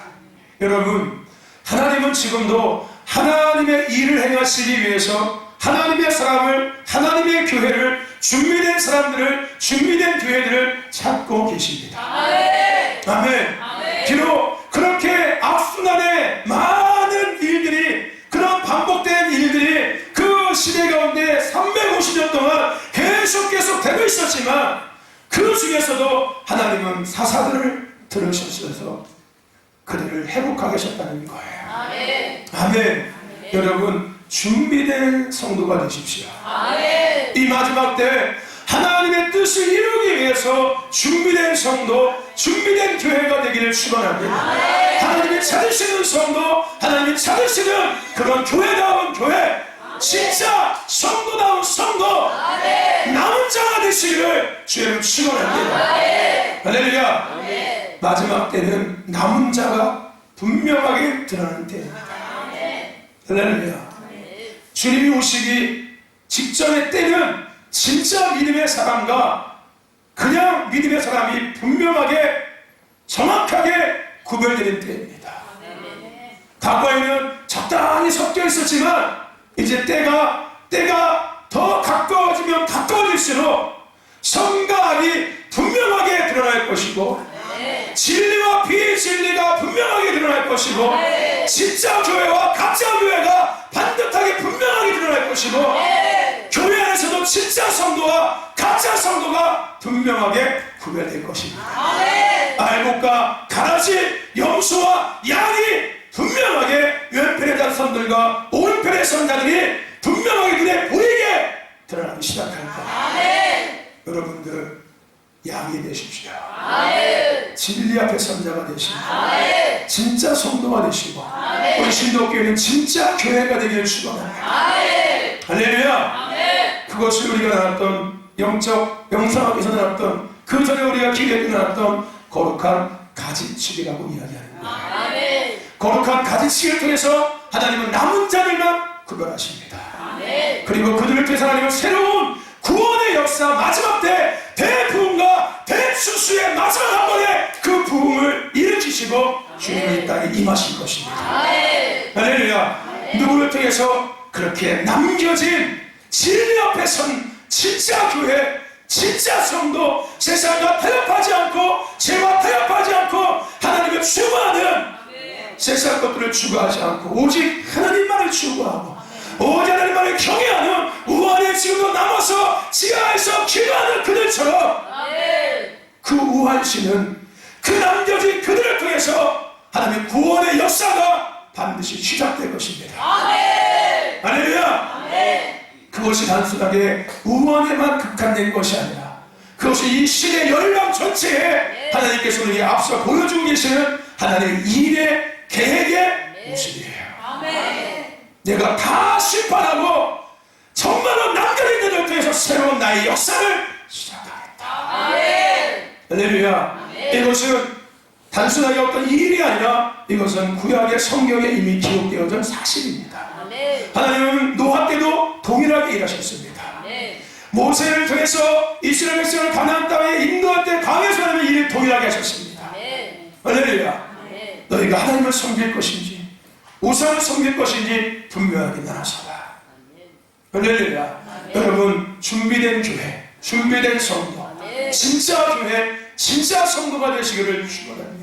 여러분, 하나님은 지금도 하나님의 일을 행하시기 위해서 하나님의 사람을, 하나님의 교회를, 준비된 사람들을, 준비된 교회들을 찾고 계십니다. 아멘. 비록 그렇게 악순환의 많은 일들이, 그런 반복된 일들이 그 시대 가운데 350년 동안 계속 되고 있었지만 그 중에서도 하나님은 사사들을 들으셔서 그들을 회복하게 하셨다는 거예요. 아멘. 여러분 준비된 성도가 되십시오. 이 마지막 때 하나님의 뜻을 이루기 위해서 준비된 성도, 준비된 교회가 되기를 축원합니다. 하나님이 찾으시는 성도, 하나님이 찾으시는 그런 교회다운 교회, 진짜 성도다운 성도, 남은 자가 되시기를 주님 축원합니다. 할렐루야. 마지막 때는 남은 자가 분명하게 드러나는 때입니다. 할렐루야. 주님이 오시기 직전의 때는 진짜 믿음의 사람과 그냥 믿음의 사람이 분명하게 정확하게 구별되는 때입니다. 과거에는 적당히 섞여 있었지만 이제 때가 더 가까워지면 가까워질수록 선과 악이 분명하게 드러날 것이고 진리와 비진리가 분명하게 드러날 것이고 진짜 교회와 가짜 교회가 반듯하게 분명하게 드러날 것이고 교회 안에서도 진짜 성도와 가짜 성도가 분명하게 구별될 것입니다. 알곡과 가라지, 염소와 양이 분명하게 왼편의 자손들과 오른편의 선자들이 분명하게 눈에 보이게 드러나기 시작할 겁니다. 여러분들 양이 되십시오. 진리 앞에 선자가 되시고 진짜 성도가 되시고 우리 신도교회는 진짜 교회가 되기를 축원합니다. 할렐루야. 그것을 우리가 나눴던 영적 영상학에서 나눴던 그 전에 우리가 기대에 나눴던 거룩한 가지치기라고 이야기하는 거예요. 거룩한 가지치기를 통해서 하나님은 남은 자들만 구별하십니다. 그리고 그들을 통해서 하나님은 새로운 구원의 역사, 마지막 때 대부흥과 대수수의 마지막 한 번에 그 부흥을 일으키시고 주님의 땅에 임하실 것입니다. 할렐루야. 누구를 통해서 그렇게 남겨진 진리 앞에 선 진짜 교회, 진짜 성도, 세상과 타협하지 않고 죄와 타협하지 않고 하나님을 추구하는, 세상 것들을 추구하지 않고 오직 하나님만을 추구하고 오직 하나님만을 경외하는 우한에 지금도 남아서 지하에서 기도하는 그들처럼 그 우한신은 그 남겨진 그들을 통해서 하나님의 구원의 역사가 반드시 시작될 것입니다. 할렐루야. 그것이 단순하게 우한에만 국한된 것이 아니라 그것이 이 시대 열방 전체에 하나님께서 우리에게 앞서 보여주고 계시는 하나님의 일의 계획의 모습이에요. 내가 다 심판하고 정말로 남겨진 그들을 통해서 새로운 나의 역사를 시작하겠다. 할렐루야. 이것은 단순하게 어떤 일이 아니라 이것은 구약의 성경에 이미 기록되어진 사실입니다. 하나님은 노아 때도 동일하게 일하셨습니다. 모세를 통해서 이스라엘 백성을 가나안 땅에 인도할 때 광야에서 하나님은 일을 동일하게 하셨습니다. 할렐루야. 너희가 하나님을 섬길 것인지 우상을 섬길 것인지 분명하게 나눠서라. 할렐루야. 여러분, 준비된 교회, 준비된 성도, 진짜 교회, 진짜 성도가 되시기를 축원합니다.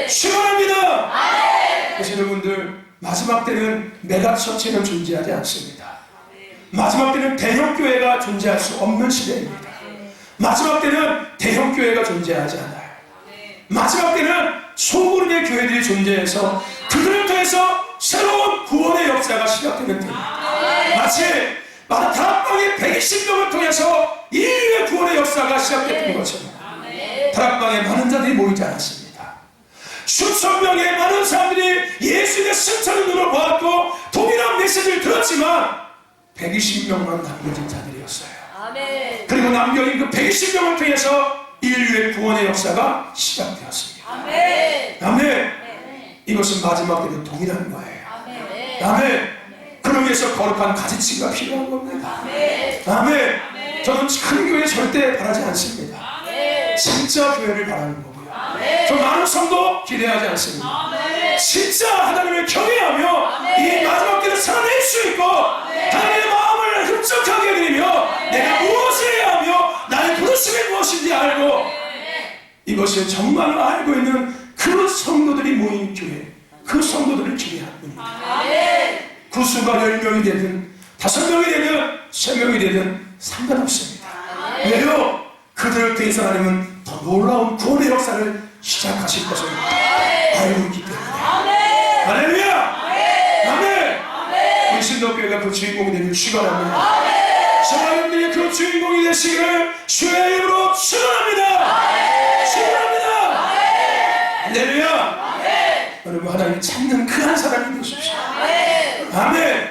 축원합니다. 그래서 여러분들, 마지막 때는 메가처치는 존재하지 않습니다. 마지막 때는 대형교회가 존재할 수 없는 시대입니다. 마지막 때는 대형교회가 존재하지 않아요. 마지막 때는 소그룹의 교회들이 존재해서 그들을 통해서 새로운 구원의 역사가 시작되는 때입니다. 마치 다락방의 120명을 통해서 인류의 구원의 역사가 시작됐던 것처럼 다락방에 많은 자들이 모이지 않았습니다. 수천 명의 많은 사람들이 예수의 승천의 눈을 보았고 동일한 메시지를 들었지만 120명만 남겨진 자들이었어요. 그리고 남겨진 그 120명을 통해서 인류의 구원의 역사가 시작되었습니다. 아멘. 이것은 마지막 때는 동일한 거예요. 아멘. 그러기 위해서 거룩한 가지치기가 필요한 겁니다. 아멘. 저는 큰 교회 절대 바라지 않습니다. 진짜 교회를 바라는 거고요. 저 많은 성도 기대하지 않습니다. 진짜 하나님을 경외하며 이 마지막 때를 살아낼 수 있고 하나님의 마음을 흡족하게 드리며 내가 무엇을 해야 하며 나의 부르심이 무엇인지 알고 이것을 정말로 알고 있는 그 성도들이 모인 교회, 그 성도들을 기대합니다. 그 수가 10명이 되든 5명이 되든 3명이 되든 상관없습니다. 왜요? 그들을 통해서 하나님은 더 놀라운 구원의 역사를 시작하실 것을 알고 있기 때문에. 할렐루야! 아멘! 우리 신도교회가 그 주인공이 되길 축원합니다. 저여러분들이 그 주인공이 되시기를 주의 이름으로 축원합니다. 축원합니다. 할렐루야! 여러분, 하나님 찾는 그 한 사람이 되십시오. 아멘!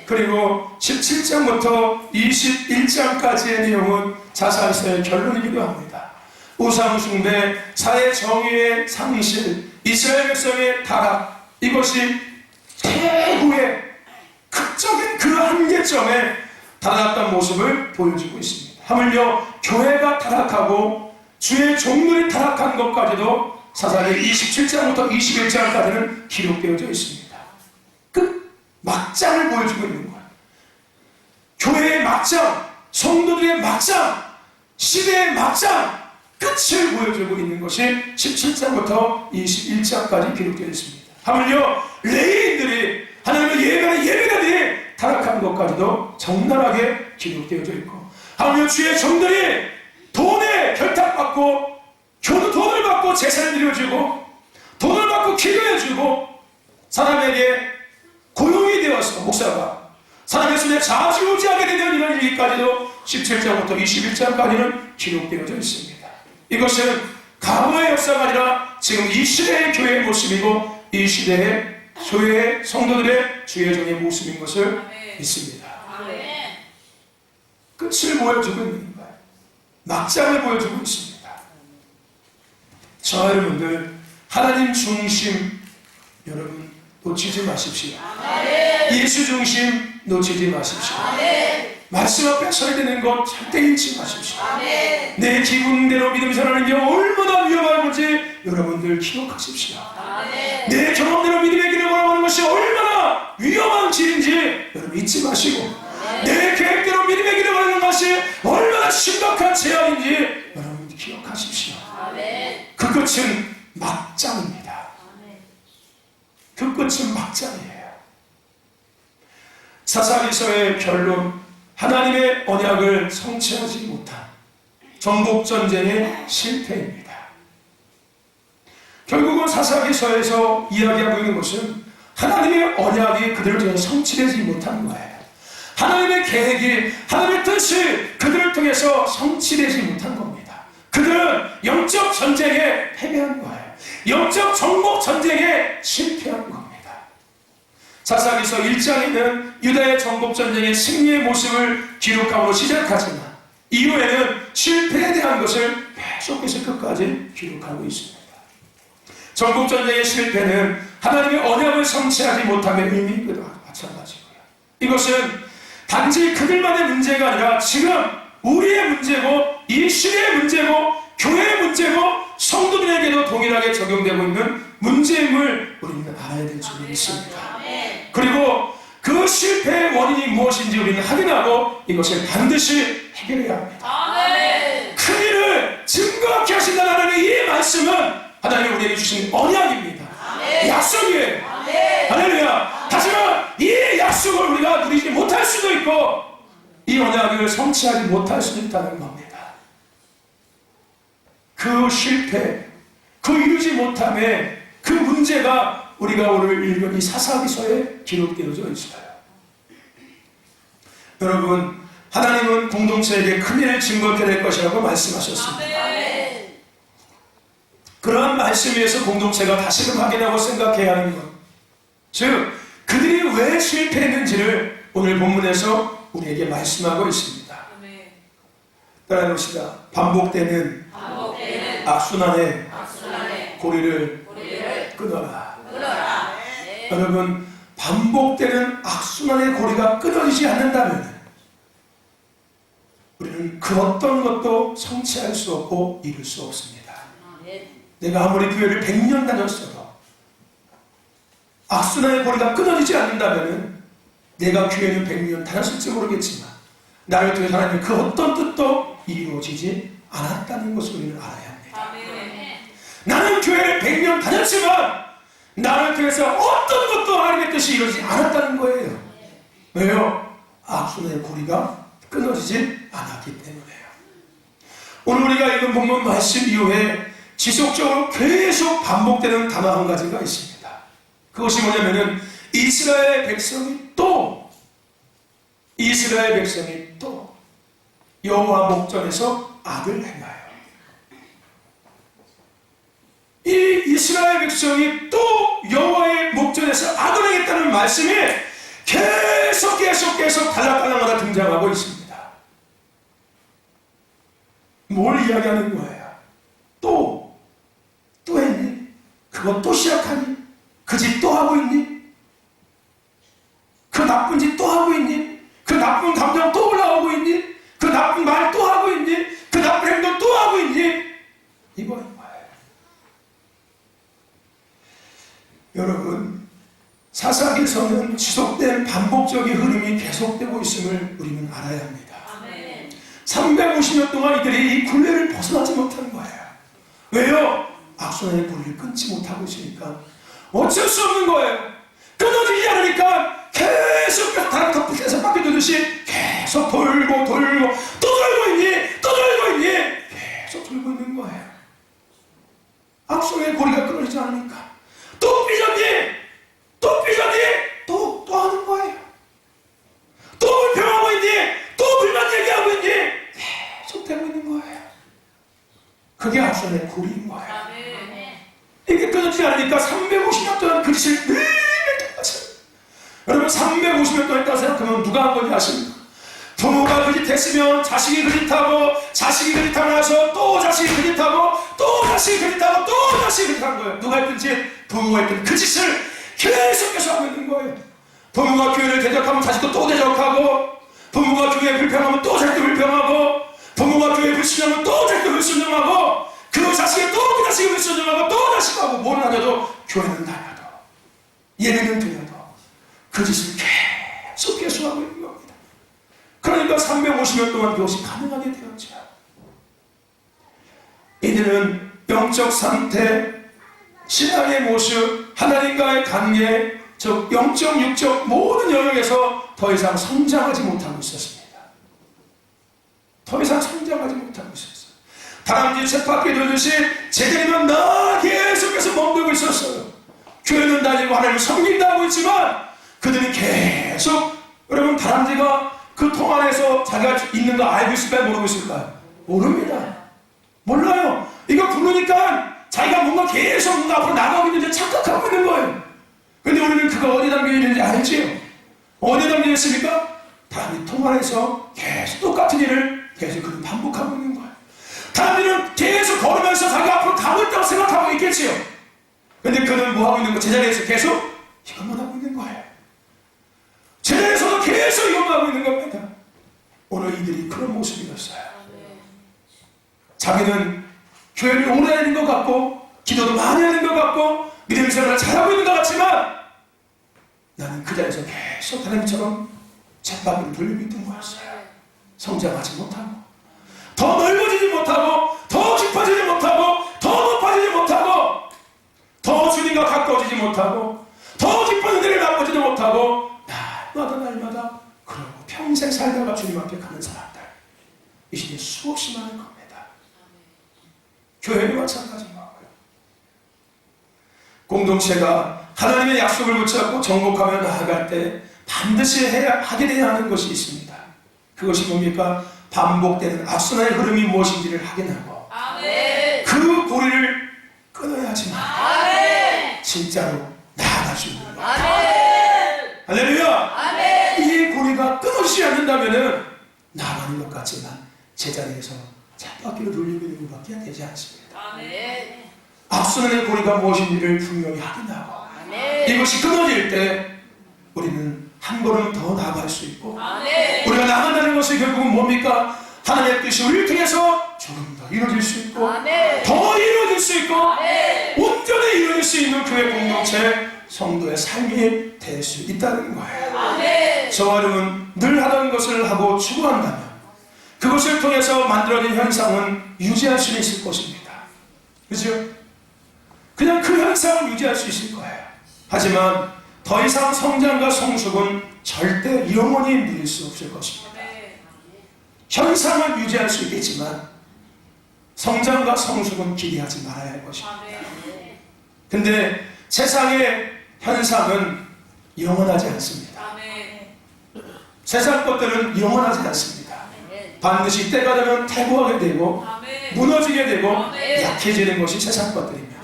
그리고 17장부터 21장까지의 내용은 자사에서의 결론이기도 합니다. 우상숭배, 사회 정의의 상실, 이스라엘 백성의 타락, 이것이 최후의 극적인 그 한계점에 달아났던 모습을 보여주고 있습니다. 하물며 교회가 타락하고 주의 종들이 타락한 것까지도 사사기 27장부터 21장까지는 기록되어져 있습니다. 그 막장을 보여주고 있는 거예요. 교회의 막장, 성도들의 막장, 시대의 막장, 끝을 보여주고 있는 것이 17장부터 21장까지 기록되어 있습니다. 하물며 레위인들이 하나님의 예배하는 예배자들이 타락한 것까지도 적나라하게 기록되어져 있고 하물며 주의 종들이 돈에 결탁받고 돈을 받고 제사를 드려주고 돈을 받고 기도해주고 사람에게 고용이 되어서 목사가 사람의 손에 좌지우지하게 되는 이런 일까지도 17장부터 21장까지는 기록되어져 있습니다. 이것은 과거의 역사가 아니라 지금 이 시대의 교회의 모습이고 이 시대의 교회의 성도들의 주의 종의 모습인 것을 믿습니다. 끝을 보여주고 있는 거예요. 막장을 보여주고 있습니다. 저 여러분들 하나님 중심 여러분 놓치지 마십시오. 예수 중심 놓치지 마십시오. 말씀 앞에 서야 되는 것 절대 잃지 마십시오. 내 기분대로 믿음이 살아가는 게 얼마나 위험한 건지 여러분들 기억하십시오. 내 경험대로 믿음의 길을 걸어가는 것이 얼마나 위험한 길인지 여러분 잊지 마시고 내 계획대로 믿음의 길을 걸어가는 것이 얼마나 심각한 재앙인지 여러분 기억하십시오. 그 끝은 막장입니다. 그 끝은 막장이에요. 사사기서의 결론, 하나님의 언약을 성취하지 못한 정복전쟁의 실패입니다. 결국은 사사기서에서 이야기하고 있는 것은 하나님의 언약이 그들을 통해서 성취되지 못한 거예요. 하나님의 계획이, 하나님의 뜻이 그들을 통해서 성취되지 못한 겁니다. 그들은 영적 전쟁에 패배한 거예요. 영적 정복 전쟁에 실패한 겁니다. 사사기서 1장에는 유다의 정복전쟁의 승리의 모습을 기록함으로 시작하지만 이후에는 실패에 대한 것을 계속해서 끝까지 기록하고 있습니다. 전국전쟁의 실패는 하나님의 언약을 성취하지 못함의 의미이기도 마찬가지고요. 이것은 단지 그들만의 문제가 아니라 지금 우리의 문제고 이 시대의 문제고 교회의 문제고 성도들에게도 동일하게 적용되고 있는 문제임을 우리는 알아야 될 줄이 있습니다. 그리고 그 실패의 원인이 무엇인지 우리는 확인하고 이것을 반드시 해결해야 합니다. 큰 일을 증거하게 하신다는 하나님의 이 말씀은 하나님이 우리에게 주신 언약입니다. 약속이에요. 할렐루야. 하지만 이 약속을 우리가 누리지 못할 수도 있고 이 언약을 성취하지 못할 수도 있다는 겁니다. 그 실패, 그 이루지 못함의 그 문제가 우리가 오늘 읽은 이 사사기서에 기록되어져 있어요. 여러분, 하나님은 공동체에게 큰 일을 증거하게 될 것이라고 말씀하셨습니다. 그러한 말씀 위에서 공동체가 다시금 확인하고 생각해야 하는 것, 즉 그들이 왜 실패했는지를 오늘 본문에서 우리에게 말씀하고 있습니다. 따라해봅시다. 반복되는 악순환의 고리를 끊어라. 여러분, 반복되는 악순환의 고리가 끊어지지 않는다면 우리는 그 어떤 것도 성취할 수 없고 이룰 수 없습니다. 내가 아무리 교회를 100년 다녔어도 악순환의 고리가 끊어지지 않는다면 내가 교회는 100년 다녔을지 모르겠지만 나를 통해서 하나님 그 어떤 뜻도 이루어지지 않았다는 것을 우리는 알아야 합니다. 나는 교회를 100년 다녔지만 나를 통해서 어떤 것도 하나님의 뜻이 이루어지지 않았다는 거예요. 왜요? 악순환의 고리가 끊어지지 않았기 때문에요. 오늘 우리가 읽은 본문 말씀 이후에 지속적으로 계속 반복되는 단어 한 가지가 있습니다. 그것이 뭐냐면은 이스라엘 백성이 또 여호와 목전에서 악을 행하여. 이 이스라엘 백성이 또 여호와의 목전에서 악을 행했다는 말씀이 계속 달락달락마다 등장하고 있습니다. 뭘 이야기하는 거예요? 또 했니? 그거 또 시작하니? 그 짓 또 하고 있니? 그 나쁜 짓 또 하고 있니? 그 나쁜 감정 또 올라오고 있니? 그 나쁜 말 또 하고 있니? 그 나쁜 행동 또 하고 있니? 이거인 거예요. 여러분, 사사기서는 지속된 반복적인 흐름이 계속되고 있음을 우리는 알아야 합니다. 350년 동안 이들이 이 굴레를 벗어나지 못한 거예요. 왜요? 악순환의 고리를 끊지 못하고 있으니까 어쩔 수 없는 거예요. 끊어지지 않으니까 계속해서 다른 터프에서 바퀴 돌듯이 계속 돌고 또 돌고 있니? 계속 돌고 있는 거예요. 악순환의 고리가 끊어지지 않으니까 또 삐졌니? 또 하는 거예요. 또 불평하고 있니? 또 불만 얘기하고 있니? 계속 되고 있는 거예요. 그게 악순환의 고리인 거예요. 이게 끊어지지 않으니까 350년 동안 그 짓을 매일 똑같이. 여러분, 350년 동안 했다고 생각하면 누가 한 건지 아십니까? 부모가 그 짓 했으면 자식이 그 짓하고, 자식이 그 짓하고 나서 또 자식이 그 짓하고, 또 자식이 그 짓하고, 또 자식이 그 짓한 거예요. 누가 했든 짓, 부모가 했든 그 짓을 계속 하고 있는 거예요. 부모가 교회를 대적하면 자식도 또 대적하고, 부모가 교회에 불평하면 또 자식도 불평하고, 부모가 교회에 불순종하면 또 자식도 불순종하고, 그 자식이 또 그 자식이 불순종하고 또 자식하고, 뭘 하려도 교회는 다녀도 예배는 드려도 그 짓을 계속 하고 있는 겁니다. 그러니까 350년 동안 그것이 가능하게 되었죠. 이들은 영적 상태, 신앙의 모습, 하나님과의 관계, 즉 영적, 육적 모든 영역에서 더 이상 성장하지 못하고 있었습니다. 다람쥐 쳇바퀴 돌듯이 제자리만 나 계속해서 멍들고 있었어요. 교회는 다니고 하나님을 섬긴다 하고 있지만 그들은 계속, 여러분, 다람쥐가 그 통 안에서 자기가 있는 거 알고 있을까요? 모르고 있을까요? 모릅니다. 몰라요. 이거 부르니까 자기가 뭔가 계속 뭔가 앞으로 나가고 있는지 착각하고 있는 거예요. 근데 우리는 그거 어디 담겨 있는지 알지요? 어디 담겨 있습니까? 다람쥐 통 안에서 계속 똑같은 일을 계속 그는 반복하고 있는 거예요. 다람쥐는 계속 걸으면서 자기가 앞으로 가고 있다고 생각하고 있겠지요. 근데 그는 뭐 하고 있는 거? 제자리에서 계속 이것만 하고 있는 거예요. 제자리에서도 계속 이것만 하고 있는 겁니다. 오늘 이들이 그런 모습이었어요. 자기는 교회를 오래 하는 것 같고 기도도 많이 하는 것 같고 믿음 생활을 잘하고 있는 것 같지만 나는 그 자리에서 계속 하나님처럼 쳇바퀴를 돌리고 있던 거였어요. 성장하지 못하고 더 넓어지지 못하고 더 깊어지지 못하고 더 높아지지 못하고 더 주님과 가까워지지 못하고 더 깊은 은혜를 맛보지도 못하고 날마다 그러고 평생 살다가 주님 앞에 가는 사람들 이 시대에 수없이 많은 겁니다. 교회도 마찬가지인 거고요. 공동체가 하나님의 약속을 붙잡고 정복하며 나아갈 때 반드시 하게 돼야 하는 것이 있습니다. 그것이 뭡니까? 반복되는 악순환의 흐름이 무엇인지를 확인하고 그 고리를 끊어야지만 진짜로 나아가시는 거예요. 할렐루야! 이 고리가 끊어지지 않는다면 나가는 것 같지만 제자리에서 쳇바퀴를 돌리고 있는 것밖에 되지 않습니다. 악순환의 고리가 무엇인지를 분명히 확인하고 이것이 끊어질 때 우리는 한 걸음 더 나아갈 수 있고 우리가 나간다는 것이 결국은 뭡니까? 하나님의 뜻이 우리를 통해서 조금 더 이루어질 수 있고 더 이루어질 수 있고 온전히 이루어질 수 있는 교회 공동체 성도의 삶이 될 수 있다는 거예요. 저와 여러분 늘 하던 것을 하고 추구한다면 그것을 통해서 만들어진 현상은 유지할 수 있을 것입니다. 그렇죠? 그냥 그 현상을 유지할 수 있을 거예요. 하지만 더 이상 성장과 성숙은 절대 영원히 누릴 수 없을 것입니다. 현상을 유지할 수 있겠지만 성장과 성숙은 기대하지 말아야 할 것입니다. 근데 세상의 현상은 영원하지 않습니다. 세상 것들은 영원하지 않습니다. 반드시 때가 되면 퇴보하게 되고 무너지게 되고 약해지는 것이 세상 것들입니다.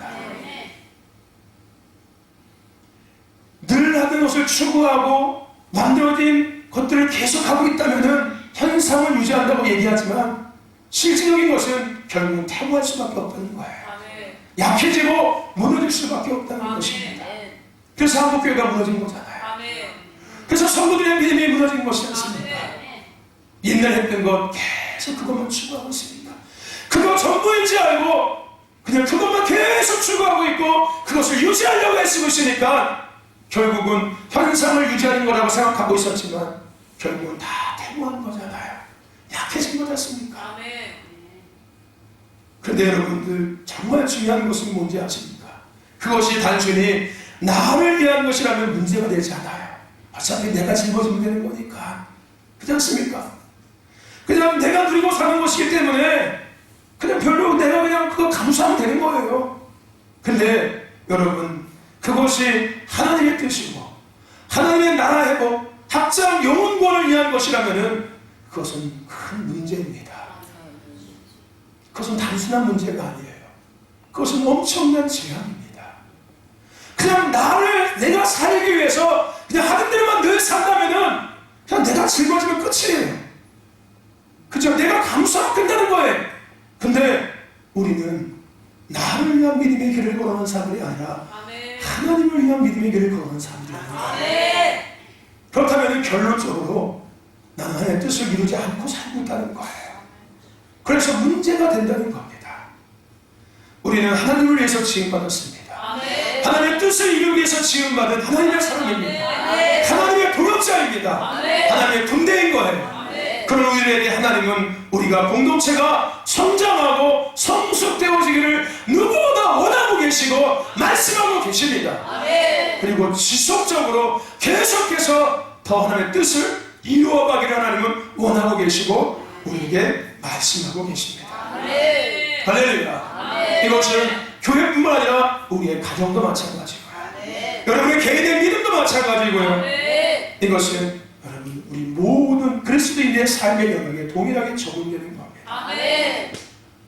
늘 하던 것을 추구하고 만들어진 것들을 계속하고 있다면 현상을 유지한다고 얘기하지만 실질적인 것은 결국은 퇴보할 수밖에 없다는 거예요. 약해지고 무너질 수밖에 없다는 것입니다. 그래서 한국교회가 무너진 거잖아요. 그래서 성도들의 믿음이 무너진 것이 않습니까? 옛날 했던 것 계속 그것만 추구하고 있습니다. 그거 전부인지 알고 그냥 그것만 계속 추구하고 있고 그것을 유지하려고 애쓰고 있으니까 결국은 현상을 유지하는 거라고 생각하고 있었지만 결국은 다 퇴보한 거잖아요. 약해진 거지 않습니까? 그런데 여러분들 정말 중요한 것은 뭔지 아십니까? 그것이 단순히 나를 위한 것이라면 문제가 되지 않아요. 어차피 내가 짊어지면 되는 거니까. 그렇지 않습니까? 그냥 내가 누리고 사는 것이기 때문에 그냥 별로 내가 그냥 그거 감수하면 되는 거예요. 근데 여러분 그것이 하나님의 뜻이고 하나님의 나라 회복 확장 영혼권을 위한 것이라면 그것은 큰 문제입니다. 그것은 단순한 문제가 아니에요. 그것은 엄청난 재앙입니다. 그냥 내가 살기 위해서 그냥 하는 대로만 늘 산다면은 그냥 내가 즐거워지면 끝이에요. 그죠? 내가 감수하면 끝나는 거예요. 근데 우리는 나를 위한 믿음의 길을 걸어가는 사람들이 아니라 하나님을 위한 믿음의 길을 걸어가는 사람들이에요. 그렇다면 결론적으로 나는 하나님의 뜻을 이루지 않고 살고 있다는 거예요. 그래서 문제가 된다는 겁니다. 우리는 하나님을 위해서 지음받았습니다. 하나님의 뜻을 이루기 위해서 지음받은 하나님의 사람입니다. 하나님의 동역자입니다. 하나님의 군대인 거예요. 그런 우리에게 하나님은 우리가 공동체가 성장하고 성숙되어지기를 누구보다 원하고 계시고 말씀하고 계십니다. 그리고 지속적으로 계속해서 더 하나님의 뜻을 이루어가기를 하나님은 원하고 계시고 우리에게 말씀하고 계십니다. 할렐루야. 이것은 교회뿐만 아니라 우리의 가정도 마찬가지고요. 여러분의 개인의 믿음도 마찬가지고요. 이것은 여러분 우리 모든 그리스도인의 삶의 영역에 동일하게 적용되는 겁니다.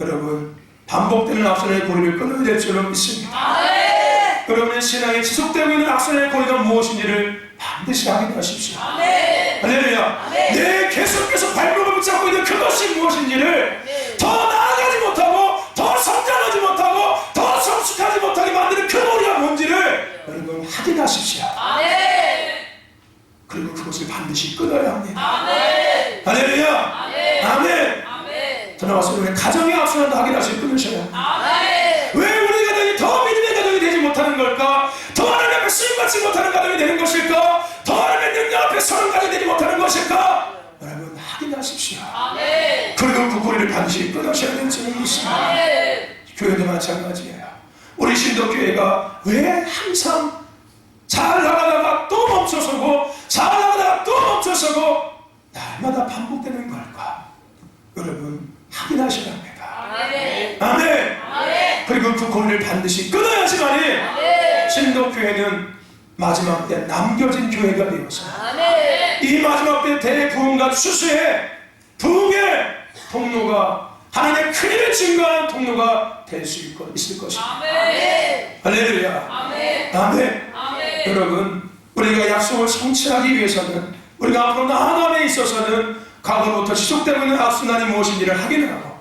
여러분 반복되는 악순환의 고리를 끊어야 될 줄로 믿습니다. 여러분의 신앙에 지속되고 있는 악순환의 고리가 무엇인지를 반드시 확인하십시오. 할렐루야. 내 계속해서 발목을 붙잡고 있는 그것이 무엇인지를 더 나아가지 못하고 더 성장하지 못하고 더 성숙하지 못하게 만드는 그 고리가 확인하십시오. 그리고 그것을 반드시 끊어야 합니다. 할렐루야. 아멘. 저는 말씀드리면 가정의 악순환도 확인하시고 끊으셔야 합니다. 왜 우리 가정이 더 믿음의 가정이 되지 못하는 걸까? 더 하나님 앞에 쓰임받지 못하는 가정이 되는 것일까? 더 하나님의 능력 앞에 서는 가정이 되지 못하는 것일까? 여러분 확인하십시오. 그리고 그 고리를 반드시 끊으셔야 되는 줄을 믿습니다. 교회도 마찬가지예요. 우리 신도교회가 왜 항상 잘 나가다가 또 멈춰서고 잘 나가다가 또 멈춰서고 날마다 반복되는 걸까? 여러분 확인하셔야 합니다. 아멘. 그리고 그 고리를 반드시 끊어야지만이 신도교회는 마지막 때 남겨진 교회가 되어서 이 마지막 때 대부흥과 추수의 부흥의 통로가 하나님의 큰 일을 증거하는 통로가 될 수 있을 것입니다. 할렐루야. 아멘. 여러분 우리가 약속을 성취하기 위해서는 우리가 앞으로 나아감에 있어서는 과거부터 지속되고 있는 악순환이 무엇인지를 확인하고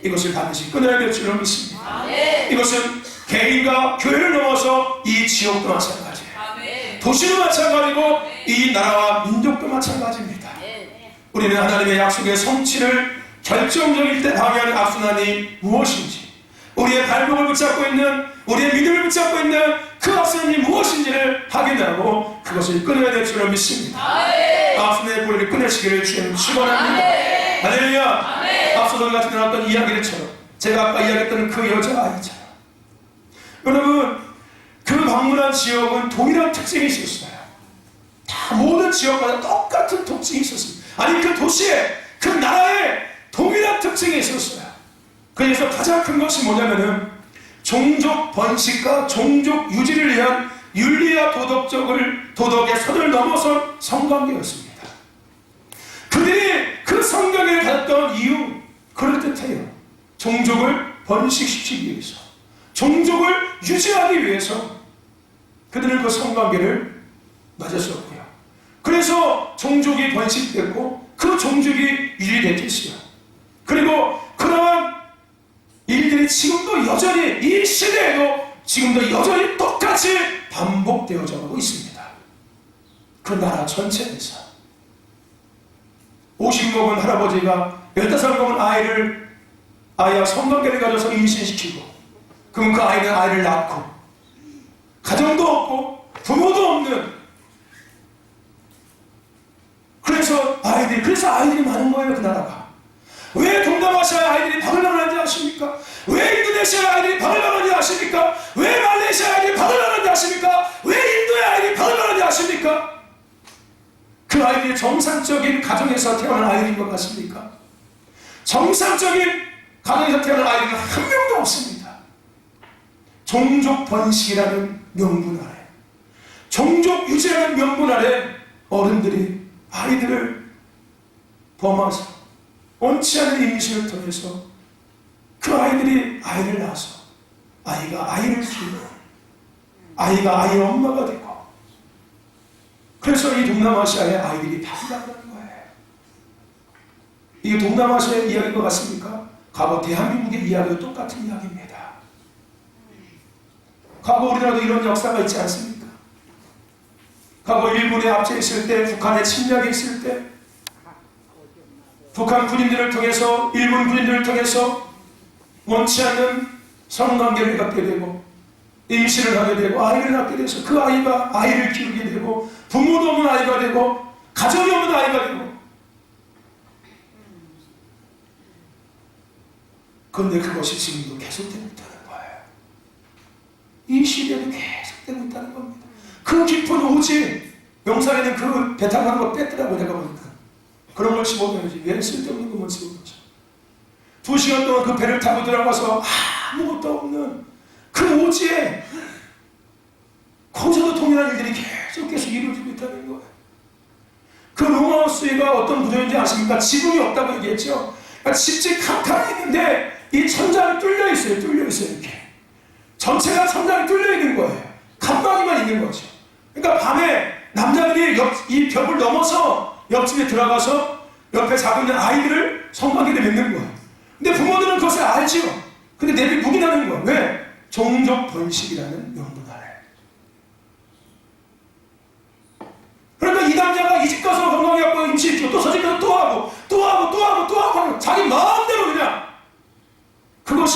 이것을 반드시 끊어야 될 줄로 믿습니다. 이것은 개인과 교회를 넘어서 이 지역도 마찬가지예요. 도시도 마찬가지고 이 나라와 민족도 마찬가지입니다. 우리는 하나님의 약속의 성취를 결정적일 때 방해하는 악순환이 무엇인지, 우리의 발목을 붙잡고 있는, 우리의 믿음을 붙잡고 있는 그 악순환이 무엇인지를 확인하고 그것을 끊어야 될 줄로 믿습니다. 악순환의 고리를 끊으시기를 주님 축원합니다. 할렐루야. 앞서서 같이 나왔던 이야기들처럼, 제가 아까 이야기했던 그 여자아이처럼, 여러분 그 방문한 지역은 동일한 특징이 있었어요. 다 모든 지역마다 똑같은 특징이 있었습니다. 아니 그 도시에, 그 나라에 동일한 특징이 있었어요. 그래서 가장 큰 것이 뭐냐면은 종족 번식과 종족 유지를 위한 윤리와 도덕의 선을 넘어선 성관계였습니다. 그들이 그 성관계를 가졌던 이유 그럴듯해요. 종족을 번식시키기 위해서, 종족을 유지하기 위해서 그들은 그 성관계를 맺었었고요. 그래서 종족이 번식됐고 그 종족이 유지됐겠어요. 그리고 그러한 일들이 지금도 여전히, 이 시대에도 지금도 여전히 똑같이 반복되어져 가고 있습니다. 그 나라 전체에서 50 먹은 할아버지가 15 먹은 아이와 성관계를 가져서 임신시키고, 그럼 그 아이는 아이를 낳고 가정도 없고 부모도 없는, 그래서 아이들이 많은 거예요. 그 나라가. 왜 동남아시아의 아이들이 바글바글한지 아십니까? 왜 인도네시아의 아이들이 바글바글한지 아십니까? 왜 말레이시아의 아이들이 바글바글한지 아십니까? 왜 인도의 아이들이 바글바글한지 아십니까? 그 아이들이 정상적인 가정에서 태어난 아이들인 것 같습니까? 정상적인 가정에서 태어난 아이들은 한 명도 없습니다. 종족 번식이라는 명분 아래, 종족 유지라는 명분 아래 어른들이 아이들을 범하서 원치 않은 임신을 통해서 그 아이들이 아이를 낳아서 아이가 아이를 키우고 아이가 아이의 엄마가 되고, 그래서 이 동남아시아의 아이들이 바글바글한 거예요. 이게 동남아시아의 이야기인 것 같습니까? 과거 대한민국의 이야기도 똑같은 이야기입니다. 과거 우리나라도 이런 역사가 있지 않습니까? 과거 일본에 압제 있을 때, 북한에 침략이 있을 때 북한 군인들을 통해서, 일본 군인들을 통해서 원치 않는 성관계를 갖게 되고 임신을 하게 되고 아이를 낳게 돼서 그 아이가 아이를 키우게 되고 부모도 없는 아이가 되고 가정이 없는 아이가 되고, 그런데 그것이 지금도 계속되고 있다는 거예요. 이 시대도 계속되고 있다는 겁니다. 그 깊은 오지, 영상에는 그 배 타고 하는 거 뺐더라고. 내가 보니까 그런 걸 집어넣어야지. 왜 쓸데없는 것만 집어넣어서 2시간 동안 그 배를 타고 들어가서 아무것도 없는 그 오지에 거기서도 동일한 일들이 계속 이루어지고 있다는 거예요. 그 롱하우스가 어떤 구조인지 아십니까? 지붕이 없다고 얘기했죠. 그러니까 집이 칸칸이 있는데 이 천장이 뚫려 있어요. 이렇게 전체가 천장이 뚫려 있는 거예요. 칸막이만 있는 거죠. 그러니까 밤에 남자들이 이 벽을 넘어서 옆집에 들어가서 옆에 자고 있는 아이들을 성관계를 맺는 거예요. 근데 부모들은 그것을 알지요. 근데 내비 묵인하는 거예요. 왜? 종족 번식이라는 명분 아래.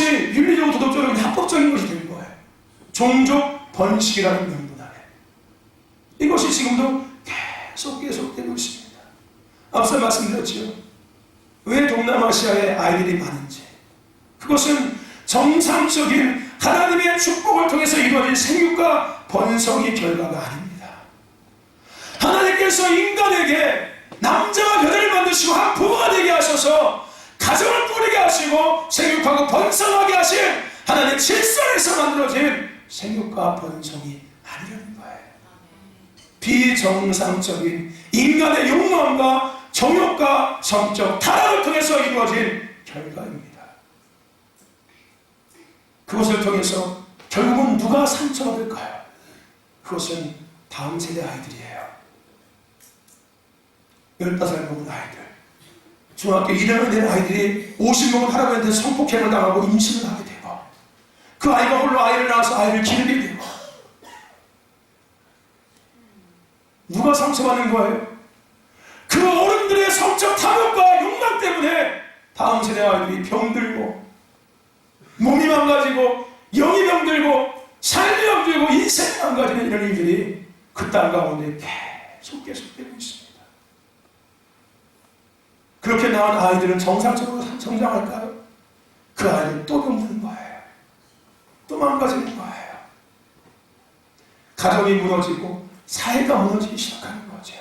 그것이 윤리적으로 도덕적으로 합법적인 것이 된 거예요. 종족 번식이라는 명분 아래 이것이 지금도 계속되고 있습니다. 앞서 말씀드렸죠. 왜 동남아시아에 아이들이 많은지, 그것은 정상적인 하나님의 축복을 통해서 이루어진 생육과 번성의 결과가 아닙니다. 하나님께서 인간에게 남자와 여자를 만드시고 한 부모가 되게 하셔서 가정을 꾸리게 하시고 생육하고 번성하게 하신 하나님의 질서에서 만들어진 생육과 번성이 아니라는 거예요. 비정상적인 인간의 욕망과 정욕과 성적 타락을 통해서 이루어진 결과입니다. 그것을 통해서 결국은 누가 상처받을까요? 그것은 다음 세대 아이들이에요. 15살 먹은 아이들, 중학교 1학년 된 아이들이 50 먹은 할아버지한테 성폭행을 당하고 임신을 하게 되고, 그 아이가 홀로 아이를 낳아서 아이를 기르게 되고, 누가 상처받는 거예요? 그 어른들의 성적 탐욕과 욕망 때문에 다음 세대 아이들이 병들고, 몸이 망가지고, 영이 병들고, 삶이 병들고, 인생이 망가지는 이런 일들이 그 땅 가운데 계속되고 있습니다. 그렇게 낳은 아이들은 정상적으로 성장할까요? 그 아이들은 또 병드는 거예요. 또 망가지는 거예요. 가정이 무너지고 사회가 무너지기 시작하는 거죠.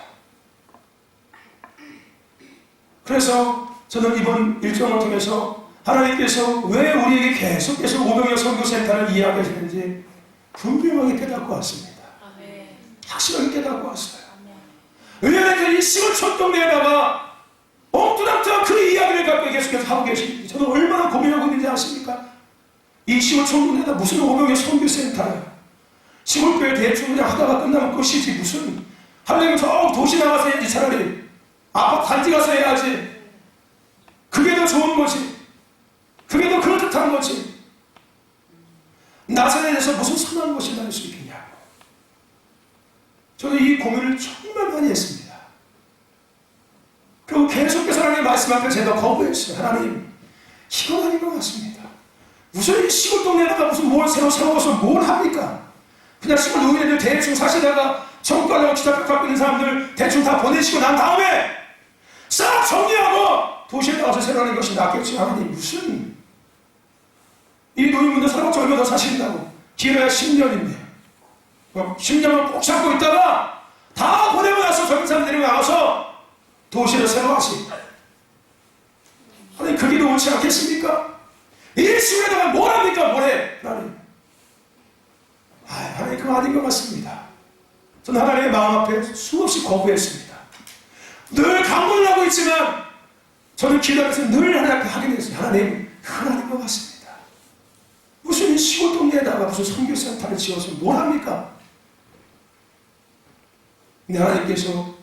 그래서 저는 이번 일정을 통해서 하나님께서 왜 우리에게 계속해서 오병이어 선교센터를 이야기하시는지 분명하게 깨닫고 왔습니다. 확실하게 깨닫고 왔어요. 왜냐하면 이 시골촌 동네에다가 엉뚱한뚱한 그 이야기를 갖고 계속해서 하고 계십니다. 저는 얼마나 고민하고 있는지 아십니까? 이 시골촌 동네에다 무슨 오병이어 선교센터야. 시골교회 대충 그냥 하다가 끝나면 끝이지. 무슨 하려면 저 도시 나가서 해야지. 차라리 아파트 단지 가서 해야지. 그게 더 좋은 거지. 그게 더 그럴듯한 거지. 나사렛에서 무슨 선한 것이 나올 수 있겠냐고. 저는 이 고민을 정말 많이 했습니다. 그리고 계속해서 하나님 말씀하니까 제가 거부했어요. 하나님, 이건 아닌 것 같습니다. 무슨 이 시골 동네에다가 무슨 뭘 새로 세워서 뭘 합니까? 그냥 시골 노인네들 대충 사시다가 정과라고 기사표 갖고 있는 사람들 대충 다 보내시고 난 다음에 싹 정리하고 도시에 나가서 새로 하는 것이 낫겠지. 하나님, 무슨 이 노인분들 살아봤자 얼마 더 사신다고. 길어야 10년인데 10년을 꼭 잡고 있다가 다 보내고 나서 젊은 사람들이 나가서 도시를 새로 하시. 하나님, 그게 더 옳지 않겠습니까? 이 시골에다가 뭘 합니까? 뭘 해? 하나님, 그거 아닌 것 같습니다. 저는 하나님의 마음 앞에 수없이 거부했습니다. 늘 강문을 하고 있지만 저는 기도하면서 늘 하나님 앞에 하게 됐어요. 하나님, 그건 아닌 것 같습니다. 무슨 시골 동네에다가 무슨 선교센터를 지어서 뭘 합니까? 근데 하나님께서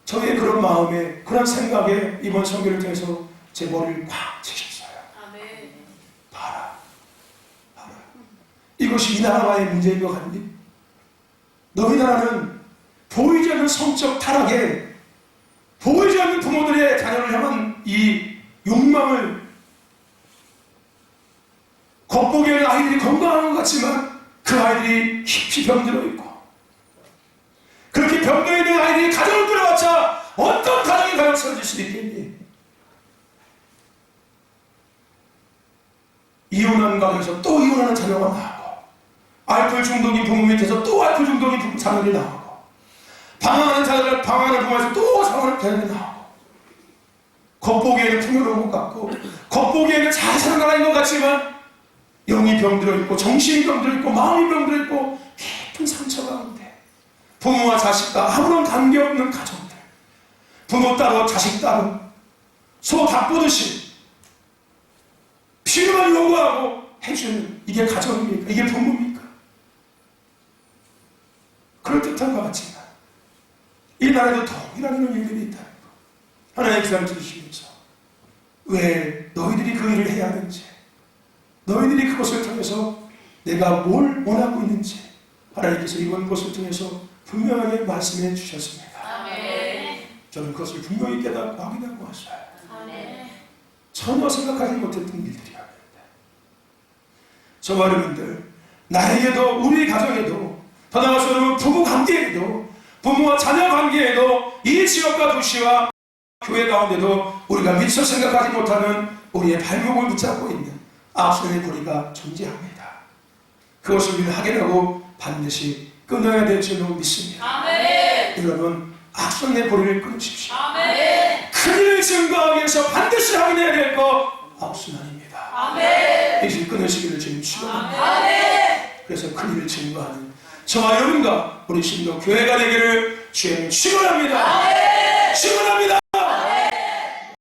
저의 그런 마음에, 그런 생각에 이번 선교를 통해서 제 머리를 꽉 치셨어요.
아멘.
봐라. 이것이 이 나라와의 문제인 것 같니? 너희 나라는 보이지 않는 성적 타락에, 보이지 않는 부모들의 자녀를 향한 이 욕망을, 겉보기에는 아이들이 건강한 것 같지만 그 아이들이 깊이 병들어 있고, 그렇게 병들어 있는 아이들이 가정을 꾸려봤자 어떤 가정이 과연 세워질 수 있겠니? 이혼한 가정에서 또 이혼하는 자녀가 나오고, 알코올 중독인 부모 밑에서 또 알코올 중독인 자녀들이 나오고, 방황하는 자녀를 방황하는 부모에서 또 방황하는 자녀들이 나오고, 겉보기에는 풍요로운 것 같고, 겉보기에는 잘 살아가는 것 같지만 영이 병들어 있고, 정신이 병들어 있고, 마음이 병들어 있고, 깊은 상처 가운데 부모와 자식과 아무런 관계없는 가정들, 부모 따로 자식 따로 소 닭 보듯이 필요만 요구하고 해주는, 이게 가정입니까? 이게 부모입니까? 그럴듯한 것 같지만 이 나라에도 동일한 일들이 있다는 것. 하나님 기다려 주시면서 왜 너희들이 그 일을 해야 하는지, 너희들이 그것을 통해서 내가 뭘 원하고 있는지 하나님께서 이번 것을 통해서 분명하게 말씀해 주셨습니다.
아멘.
저는 그것을 분명히 깨닫고 확인하고 왔어요.
아멘.
전혀 생각하지 못했던 일들이었는데 저와 여러분들, 나에게도 우리 가정에도 더 나아가서는 부부 관계에도 부모와 자녀 관계에도 이 지역과 도시와 교회 가운데도 우리가 미처 생각하지 못하는 우리의 발목을 붙잡고 있는 악순의 고리가 존재합니다. 그것을 우리는 확인하고 반드시 끊어야 될 줄로 믿습니다.
아멘.
여러분, 악순의 고리를 끊으십시오.
아멘.
큰일을 증거하기 위해서 반드시 확인해야 될 것 악순환입니다.
아멘.
이것을 끊으시기를 주님 축원합니다.
아멘.
그래서 큰일을 증거하는 저와 여러분과 우리 신도 교회가 되기를 주님 축원합니다. 축원합니다.